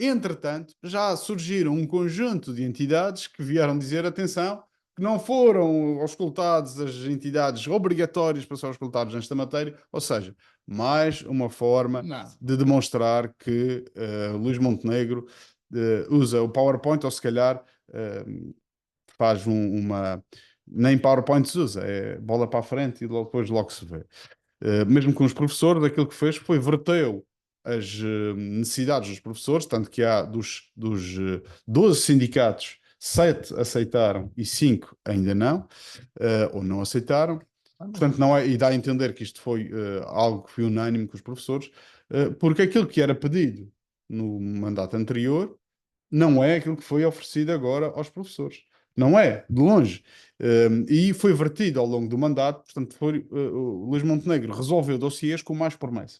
Entretanto, já surgiram um conjunto de entidades que vieram dizer, atenção, que não foram auscultados as entidades obrigatórias para ser auscultados nesta matéria, ou seja, mais uma forma Nada. de demonstrar que Luís Montenegro usa o PowerPoint, ou se calhar faz uma... Nem PowerPoint se usa, é bola para a frente e depois logo se vê. Mesmo com os professores, aquilo que fez foi verteu as necessidades dos professores, tanto que há dos 12 sindicatos, 7 aceitaram e 5 ainda não, ou não aceitaram. Portanto, não é, e dá a entender que isto foi algo que foi unânime com os professores, porque aquilo que era pedido no mandato anterior não é aquilo que foi oferecido agora aos professores. Não é, de longe. E foi vertido ao longo do mandato, portanto, o Luís Montenegro resolveu dossiês com mais promessas.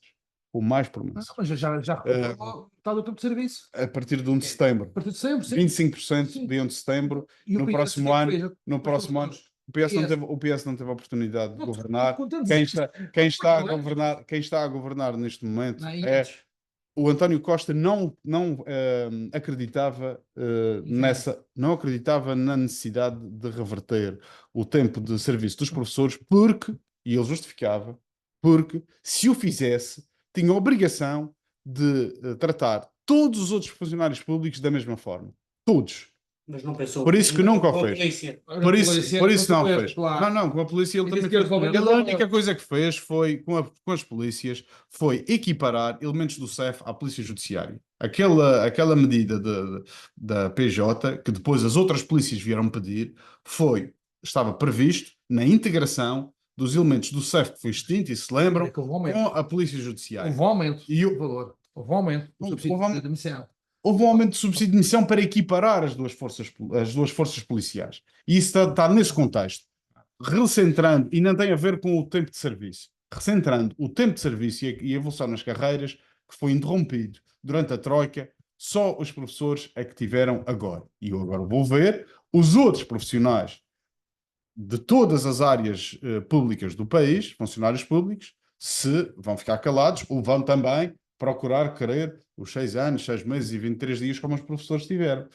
Com mais promessas. Mas já recuperou está do tempo de serviço. A partir de 1 de setembro. A partir de sempre, sim. 25% Sim. de 1 de setembro. E o No PS, próximo o que é que ano, fez? no próximo ano, o PS não teve a oportunidade de governar. Quem está a governar neste momento Não, é o António Costa não acreditava não acreditava na necessidade de reverter o tempo de serviço dos professores e ele justificava, porque se o fizesse, tinha a obrigação de tratar todos os outros funcionários públicos da mesma forma. Todos. Mas não pensou. Por isso que nunca o Com a fez. polícia. Por isso não fez. Claro. Não, com a polícia ele E também disse que ia fez. resolver. Ele, a única coisa que fez foi, com as polícias, foi equiparar elementos do CEF à Polícia Judiciária. Aquela medida da PJ, que depois as outras polícias vieram pedir, estava previsto na integração dos elementos do CEF que foi extinto, e se lembram, com a Polícia Judiciária. Houve um aumento E do valor. Houve um aumento do subsídio de demissão. Houve um aumento de subsídio de missão para equiparar as duas forças policiais. E isso está nesse contexto. Recentrando, e não tem a ver com o tempo de serviço, recentrando o tempo de serviço e a evolução nas carreiras, que foi interrompido durante a Troika, só os professores é que tiveram agora. E eu agora vou ver os outros profissionais de todas as áreas públicas do país, funcionários públicos, se vão ficar calados ou vão também procurar querer os 6 anos, 6 meses e 23 dias como os professores tiveram.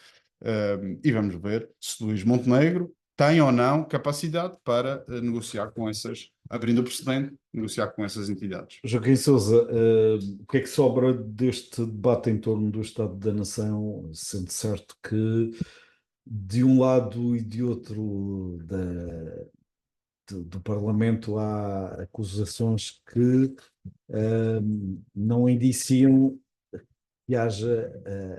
E vamos ver se Luís Montenegro tem ou não capacidade para negociar com abrindo o precedente, negociar com essas entidades. Joaquim Sousa, o que é que sobra deste debate em torno do Estado da Nação, sendo certo que de um lado e de outro do Parlamento há acusações que não indiciam que haja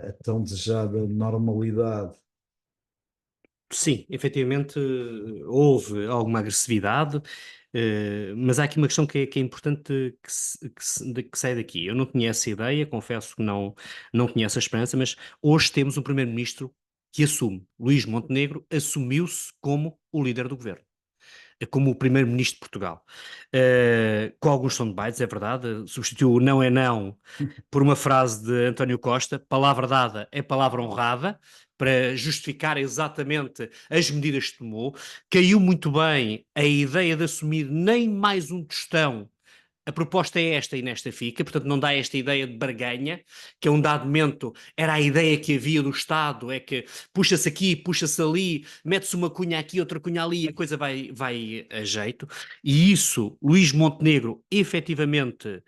a tão desejada normalidade. Sim, efetivamente houve alguma agressividade, mas há aqui uma questão que é importante que sai daqui. Eu não tinha essa ideia, confesso que não tinha essa esperança, mas hoje temos um primeiro-ministro que assume. Luís Montenegro assumiu-se como o líder do governo, como o primeiro-ministro de Portugal. Com alguns soundbites, é verdade, substituiu o não é não por uma frase de António Costa: palavra dada é palavra honrada, para justificar exatamente as medidas que tomou. Caiu muito bem a ideia de assumir nem mais um tostão. A proposta é esta e nesta fica, portanto não dá esta ideia de barganha, que a um dado momento era a ideia que havia do Estado, é que puxa-se aqui, puxa-se ali, mete-se uma cunha aqui, outra cunha ali, a coisa vai a jeito, e isso, Luís Montenegro, efetivamente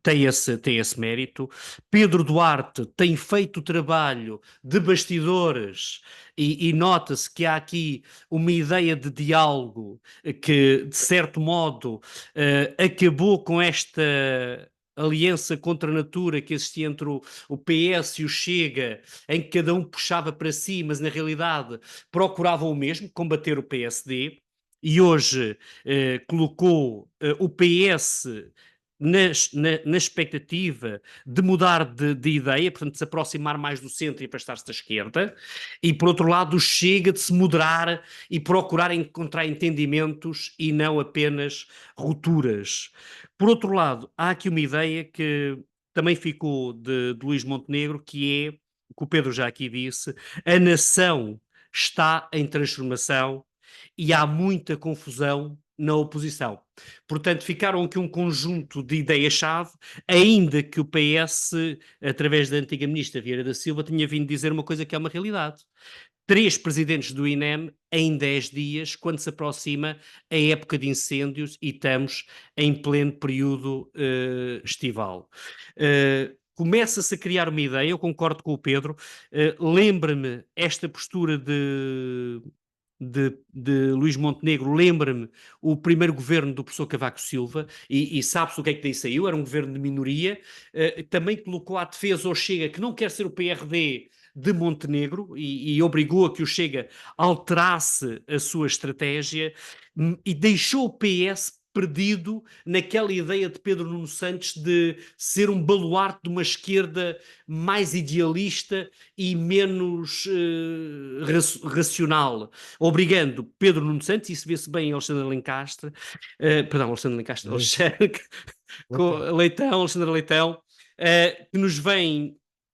tem esse mérito. Pedro Duarte tem feito o trabalho de bastidores e nota-se que há aqui uma ideia de diálogo que, de certo modo, acabou com esta aliança contra a natura que existia entre o PS e o Chega, em que cada um puxava para si, mas na realidade procuravam o mesmo, combater o PSD, e hoje colocou o PS na expectativa de mudar de ideia, portanto de se aproximar mais do centro e afastar-se da esquerda, e por outro lado Chega de se moderar e procurar encontrar entendimentos e não apenas rupturas. Por outro lado, há aqui uma ideia que também ficou de Luís Montenegro, que é o que o Pedro já aqui disse: a nação está em transformação e há muita confusão na oposição. Portanto, ficaram aqui um conjunto de ideias-chave, ainda que o PS, através da antiga ministra Vieira da Silva, tinha vindo dizer uma coisa que é uma realidade. 3 presidentes do INEM em 10 dias, quando se aproxima a época de incêndios e estamos em pleno período estival. Começa-se a criar uma ideia, eu concordo com o Pedro, lembra-me esta postura de Luís Montenegro, lembra-me o primeiro governo do professor Cavaco Silva, e sabe-se o que é que daí saiu, era um governo de minoria, também colocou à defesa o Chega, que não quer ser o PRD de Montenegro, e obrigou a que o Chega alterasse a sua estratégia, e deixou o PS perdido naquela ideia de Pedro Nuno Santos de ser um baluarte de uma esquerda mais idealista e menos racional, obrigando Pedro Nuno Santos, isso vê-se bem em Alexandre Lencastre, Alexandre Lencastre, Alexandre Leitão, que nos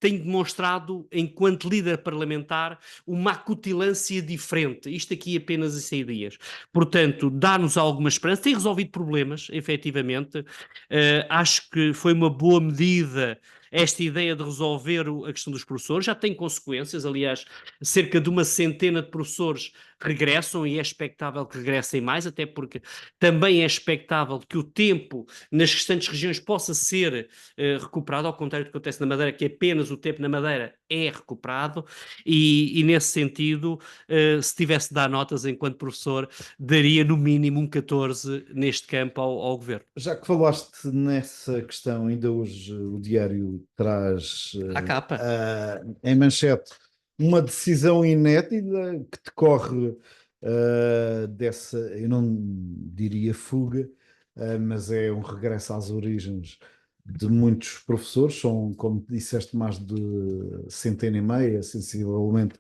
tem demonstrado, enquanto líder parlamentar, uma acutilância diferente. Isto aqui apenas em 6 dias. Portanto, dá-nos alguma esperança. Tem resolvido problemas, efetivamente. Acho que foi uma boa medida esta ideia de resolver a questão dos professores. Já tem consequências, aliás, cerca de uma centena de professores regressam e é expectável que regressem mais, até porque também é expectável que o tempo nas restantes regiões possa ser recuperado, ao contrário do que acontece na Madeira, que apenas o tempo na Madeira é recuperado, e nesse sentido, se tivesse de dar notas enquanto professor, daria no mínimo um 14 neste campo ao governo. Já que falaste nessa questão, ainda hoje o Diário traz À capa. em manchete uma decisão inédita que decorre dessa, eu não diria fuga, mas é um regresso às origens de muitos professores, são, como disseste, mais de 150, sensivelmente,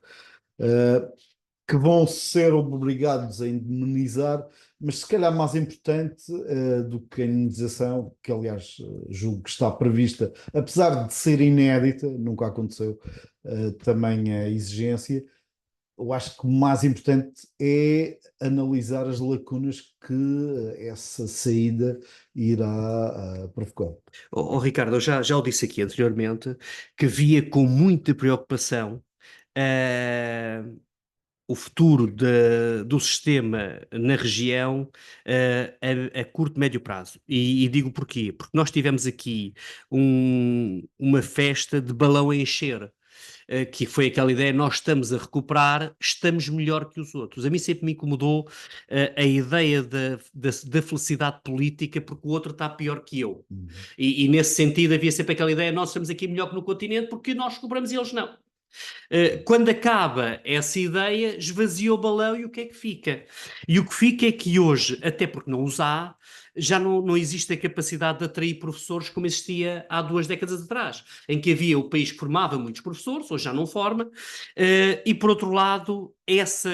que vão ser obrigados a indemnizar, mas se calhar mais importante do que a indemnização, que aliás julgo que está prevista, apesar de ser inédita, nunca aconteceu, também a exigência. Eu acho que o mais importante é analisar as lacunas que essa saída irá provocar. Ricardo, eu já o disse aqui anteriormente, que via com muita preocupação o futuro do sistema na região a curto e médio prazo. E digo porquê? Porque nós tivemos aqui uma festa de balão a encher, que foi aquela ideia: nós estamos a recuperar, estamos melhor que os outros. A mim sempre me incomodou a ideia da felicidade política, porque o outro está pior que eu. E nesse sentido havia sempre aquela ideia: nós estamos aqui melhor que no continente porque nós recuperamos e eles não. Quando acaba essa ideia, esvazia o balão, e o que é que fica? E o que fica é que hoje, até porque não os há, já não existe a capacidade de atrair professores como existia há 2 décadas atrás, em que havia o país que formava muitos professores, hoje já não forma, e por outro lado, esse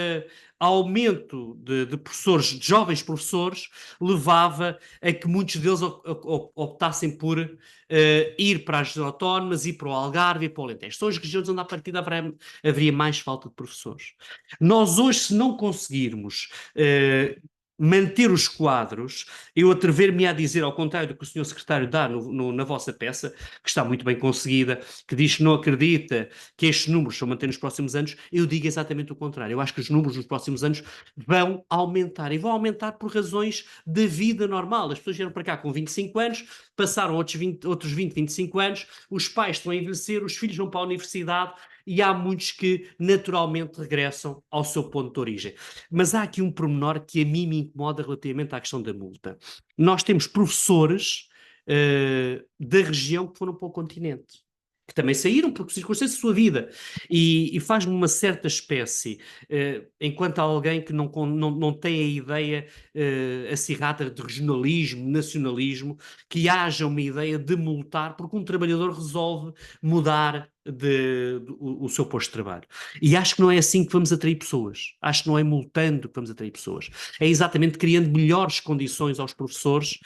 aumento de professores, de jovens professores, levava a que muitos deles optassem por ir para as autónomas, ir para o Algarve e para o Alentejo. São as regiões onde à partida haveria mais falta de professores. Nós hoje, se não conseguirmos manter os quadros, eu atrever-me a dizer, ao contrário do que o senhor secretário dá na vossa peça, que está muito bem conseguida, que diz que não acredita que estes números vão manter nos próximos anos, eu digo exatamente o contrário. Eu acho que os números nos próximos anos vão aumentar, e vão aumentar por razões da vida normal. As pessoas vieram para cá com 25 anos, passaram outros 20, 25 anos, os pais estão a envelhecer, os filhos vão para a universidade, e há muitos que naturalmente regressam ao seu ponto de origem. Mas há aqui um pormenor que a mim me incomoda relativamente à questão da multa. Nós temos professores da região que foram para o continente, que também saíram por circunstâncias da sua vida, e faz-me uma certa espécie, enquanto alguém que não tem a ideia acirrada de regionalismo, nacionalismo, que haja uma ideia de multar porque um trabalhador resolve mudar o seu posto de trabalho. E acho que não é assim que vamos atrair pessoas. Acho que não é multando que vamos atrair pessoas. É exatamente criando melhores condições aos professores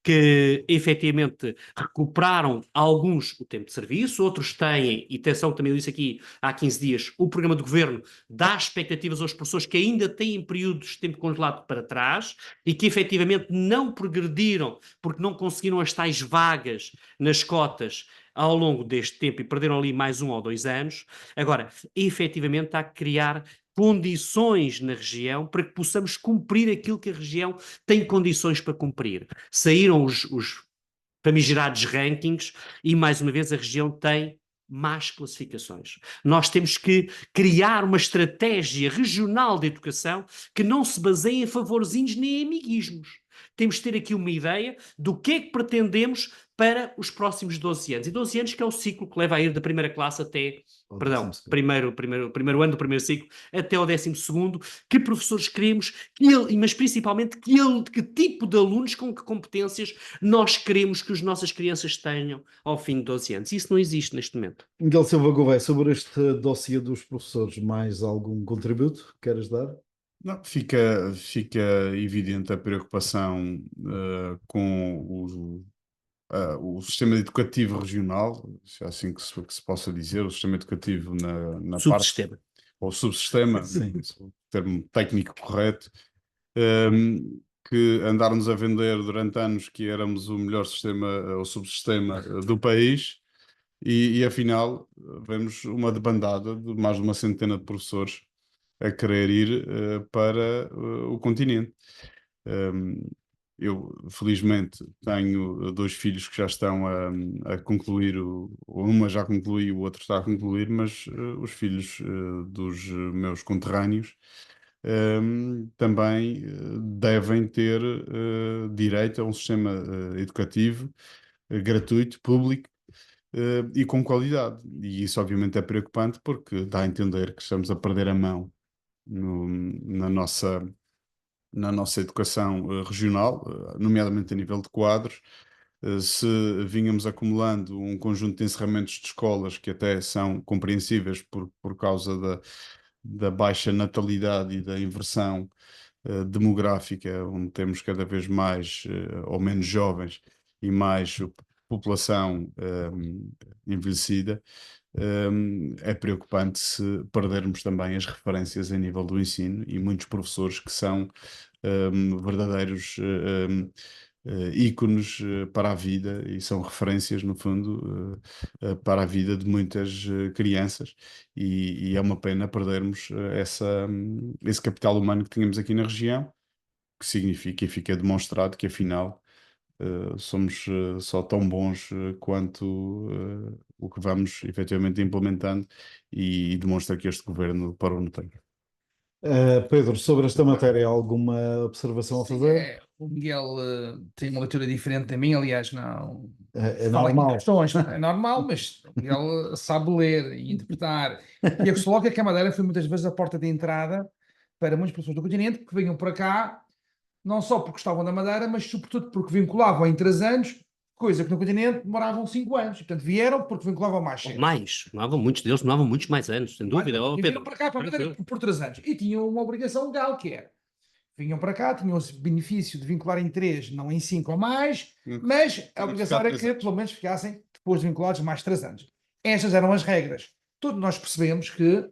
que efetivamente recuperaram alguns o tempo de serviço, outros têm, e atenção, também eu disse aqui há 15 dias, o programa de governo dá expectativas aos professores que ainda têm períodos de tempo congelado para trás e que efetivamente não progrediram porque não conseguiram as tais vagas nas cotas ao longo deste tempo e perderam ali mais 1 ou 2 anos. Agora, efetivamente, está a criar condições na região para que possamos cumprir aquilo que a região tem condições para cumprir. Saíram os famigerados rankings e, mais uma vez, a região tem más classificações. Nós temos que criar uma estratégia regional de educação que não se baseie em favorzinhos nem em amiguismos. Temos de ter aqui uma ideia do que é que pretendemos para os próximos 12 anos. E 12 anos que é o ciclo que leva a ir da primeira classe até, perdão, primeiro ano do primeiro ciclo, até ao 12º, que professores queremos, mas principalmente que tipo de alunos, com que competências nós queremos que as nossas crianças tenham ao fim de 12 anos. Isso não existe neste momento. Miguel Silva Gouveia, sobre este dossiê dos professores, mais algum contributo que queres dar? Não, fica evidente a preocupação com o sistema educativo regional, se é assim que se possa dizer, o sistema educativo na parte, Subsistema. ou subsistema, Sim. o termo técnico correto, que andaram-nos a vender durante anos que éramos o melhor sistema ou subsistema do país e afinal vemos uma debandada de mais de uma centena de professores a querer ir para o continente. Eu, felizmente, tenho 2 filhos que já estão a concluir, uma já concluiu, o outro está a concluir, mas os filhos dos meus conterrâneos também devem ter direito a um sistema educativo gratuito, público e com qualidade. E isso, obviamente, é preocupante porque dá a entender que estamos a perder a mão na nossa educação regional, nomeadamente a nível de quadros. Se vínhamos acumulando um conjunto de encerramentos de escolas que até são compreensíveis por causa da baixa natalidade e da inversão demográfica, onde temos cada vez mais ou menos jovens e mais população envelhecida, é preocupante se perdermos também as referências a nível do ensino e muitos professores que são verdadeiros ícones para a vida e são referências, no fundo, para a vida de muitas crianças e é uma pena perdermos esse capital humano que tínhamos aqui na região, que significa e fica demonstrado que afinal somos só tão bons quanto o que vamos efetivamente implementando e demonstra que este governo parou no tempo. Pedro, sobre esta matéria, alguma observação a fazer? O Miguel tem uma leitura diferente da minha, aliás, não. É Fala aqui de normal. questões, é normal, mas o Miguel sabe ler e interpretar. E a que se coloca é que a Madeira foi muitas vezes a porta de entrada para muitas pessoas do continente que vinham para cá, não só porque estavam na Madeira, mas sobretudo porque vinculavam em 3 anos, coisa que no continente demoravam 5 anos. E, portanto, vieram porque vinculavam mais cedo. Mais, muitos deles demoravam muitos mais anos, sem dúvida. E vinham para cá para a Madeira por 3 anos. E tinham uma obrigação legal, que era: vinham para cá, tinham o benefício de vincular em 3, não em 5 ou mais, mas a obrigação era que pelo menos ficassem depois vinculados mais 3 anos. Estas eram as regras. Todos nós percebemos que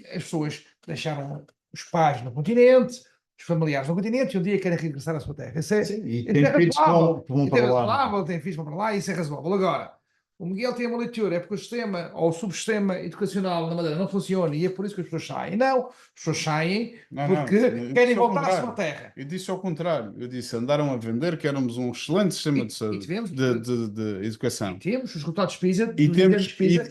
as pessoas deixaram os pais no continente, os familiares no continente, e um dia querem regressar à sua terra. Isso é, Sim, e isso tem é filhos razoável. que vão Isso é para lá. razoável, tem filhos que vão para lá, isso é razoável. Agora, o Miguel tem uma leitura, é porque o sistema ou o subsistema educacional na Madeira não funciona e é por isso que as pessoas saem. Não, as pessoas saem porque querem voltar à sua terra. Eu disse ao contrário. Eu disse, andaram a vender que éramos um excelente sistema de educação. E temos os resultados PISA, E, PISA,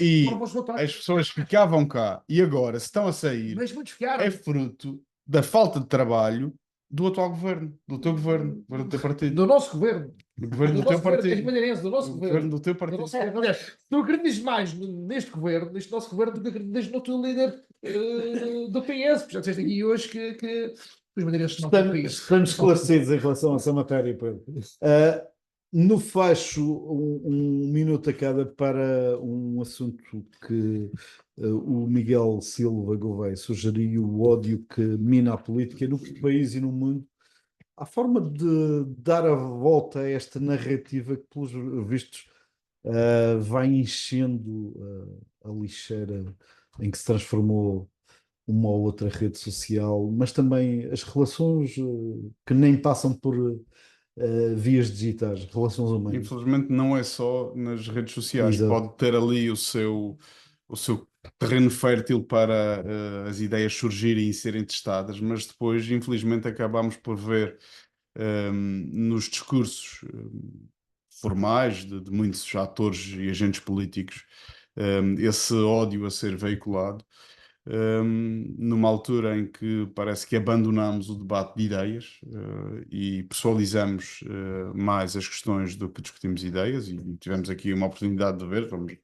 as pessoas ficavam cá e agora, se estão a sair, mas muitos ficaram. é fruto da falta de trabalho do atual governo, do teu governo do teu partido. Do nosso governo. Do governo do teu partido. Do nosso governo. Do teu partido. Aliás, tu acreditas mais neste governo, neste nosso governo, do que acreditas no teu líder do PS. Já disseste aqui hoje que os madeirenses não têm PS. Estamos esclarecidos em relação a essa matéria, Pedro. No fecho, um minuto a cada para um assunto que o Miguel Silva Gouveia sugeriu, o ódio que mina a política no país e no mundo. Há forma de dar a volta a esta narrativa que, pelos vistos, vai enchendo a lixeira em que se transformou uma ou outra rede social, mas também as relações que nem passam por vias digitais, relações humanas. Infelizmente não é só nas redes sociais, Exato. pode ter ali o seu terreno fértil para as ideias surgirem e serem testadas, mas depois, infelizmente, acabamos por ver nos discursos formais de muitos atores e agentes políticos esse ódio a ser veiculado. Numa altura em que parece que abandonamos o debate de ideias e pessoalizamos mais as questões do que discutimos ideias, e tivemos aqui uma oportunidade de ver, vamos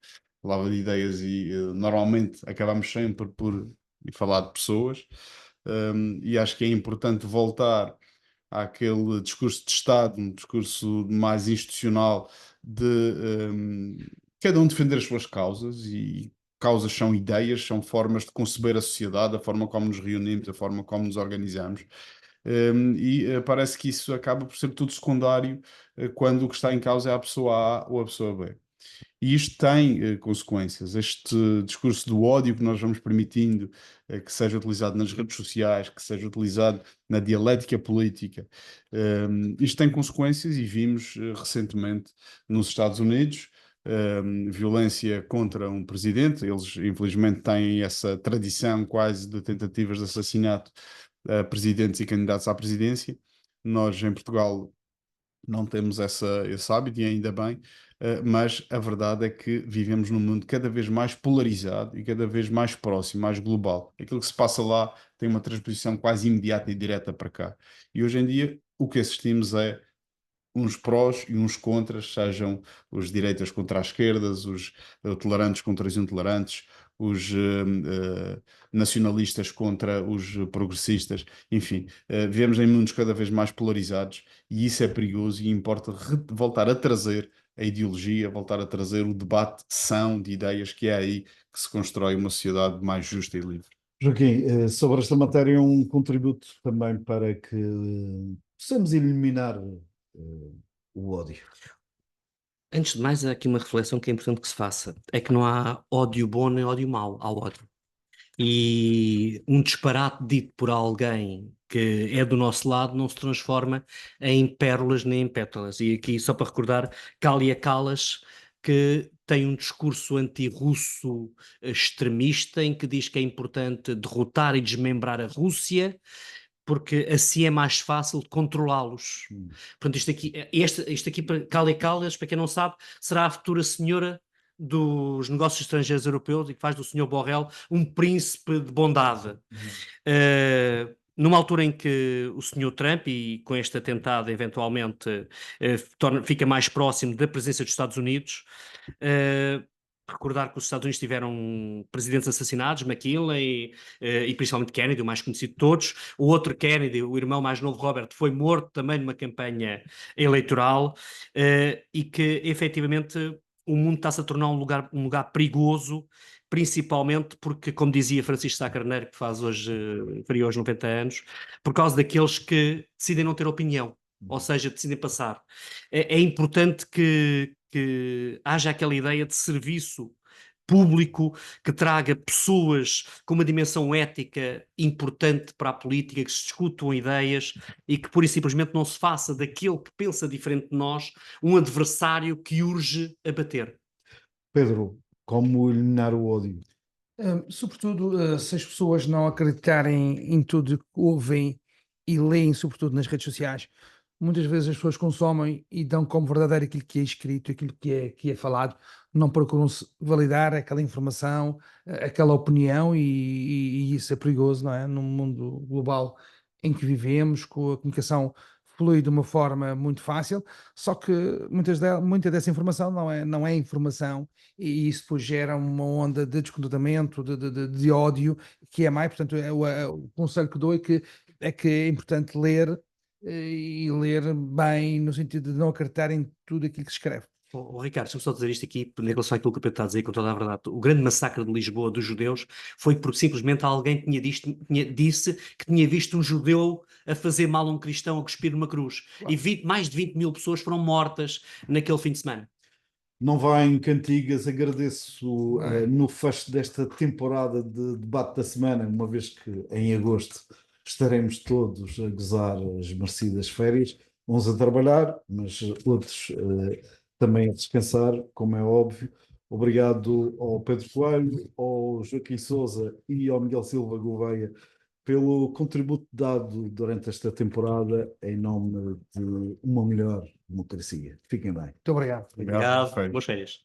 falar de ideias e normalmente acabamos sempre por falar de pessoas, e acho que é importante voltar àquele discurso de Estado, um discurso mais institucional de cada um defender as suas causas, e causas são ideias, são formas de conceber a sociedade, a forma como nos reunimos, a forma como nos organizamos. Parece que isso acaba por ser tudo secundário quando o que está em causa é a pessoa A ou a pessoa B. E isto tem consequências. Este discurso do ódio que nós vamos permitindo que seja utilizado nas redes sociais, que seja utilizado na dialética política, isto tem consequências, e vimos recentemente nos Estados Unidos violência contra um presidente. Eles, infelizmente, têm essa tradição quase de tentativas de assassinato a presidentes e candidatos à presidência. Nós, em Portugal, não temos esse hábito, e ainda bem, mas a verdade é que vivemos num mundo cada vez mais polarizado e cada vez mais próximo, mais global. Aquilo que se passa lá tem uma transposição quase imediata e direta para cá. E hoje em dia o que assistimos é uns prós e uns contras, sejam os direitas contra as esquerdas, os tolerantes contra os intolerantes, os nacionalistas contra os progressistas, enfim, vivemos em mundos cada vez mais polarizados, e isso é perigoso, e importa voltar a trazer a ideologia, voltar a trazer o debate são de ideias, que é aí que se constrói uma sociedade mais justa e livre. Joaquim, sobre esta matéria, um contributo também para que possamos eliminar o ódio. Antes de mais, há aqui uma reflexão que é importante que se faça. É que não há ódio bom nem ódio mau, há ódio. E um disparate dito por alguém que é do nosso lado não se transforma em pérolas nem em pétalas. E aqui, só para recordar, Kalia Kallas, que tem um discurso anti-russo extremista, em que diz que é importante derrotar e desmembrar a Rússia, porque assim é mais fácil de controlá-los. Portanto, isto aqui para Kalia Kallas, para quem não sabe, será a futura senhora dos negócios estrangeiros europeus, e que faz do Sr. Borrell um príncipe de bondade. Numa altura em que o Sr. Trump, e com este atentado eventualmente fica mais próximo da presença dos Estados Unidos, recordar que os Estados Unidos tiveram presidentes assassinados, McKinley e principalmente Kennedy, o mais conhecido de todos. O outro Kennedy, o irmão mais novo, Robert, foi morto também numa campanha eleitoral, e que efetivamente o mundo está-se a tornar um lugar perigoso, principalmente porque, como dizia Francisco Sá Carneiro, que faria hoje 90 anos, por causa daqueles que decidem não ter opinião, ou seja, decidem passar. É importante que haja aquela ideia de serviço público que traga pessoas com uma dimensão ética importante para a política, que se discutam ideias e que pura e simplesmente não se faça daquele que pensa diferente de nós um adversário que urge a bater. Pedro, como eliminar o ódio? Sobretudo, se as pessoas não acreditarem em tudo que ouvem e leem, sobretudo nas redes sociais, muitas vezes as pessoas consomem e dão como verdadeiro aquilo que é escrito, aquilo que é falado, não procuram validar aquela informação, aquela opinião, e isso é perigoso, não é? Num mundo global em que vivemos, com a comunicação flui de uma forma muito fácil, só que muita dessa informação não é informação, e isso depois gera uma onda de descontentamento, de ódio, que é mais. Portanto, o conselho que dou é que é importante ler, e ler bem, no sentido de não acreditar em tudo aquilo que se escreve. Ricardo, deixa-me só dizer isto aqui, em relação àquilo que o Pedro está a dizer, com toda a verdade. O grande massacre de Lisboa dos judeus foi porque simplesmente alguém disse que tinha visto um judeu a fazer mal a um cristão, a cuspir numa cruz. Claro. E mais de 20 mil pessoas foram mortas naquele fim de semana. Não vai em cantigas, agradeço Bem. no fecho desta temporada de debate da semana, uma vez que em agosto estaremos todos a gozar as merecidas férias, uns a trabalhar, mas outros também a descansar, como é óbvio. Obrigado ao Pedro Coelho, ao Joaquim Sousa e ao Miguel Silva Gouveia pelo contributo dado durante esta temporada em nome de uma melhor democracia. Fiquem bem. Muito obrigado. Obrigado. Perfeito. Boas férias.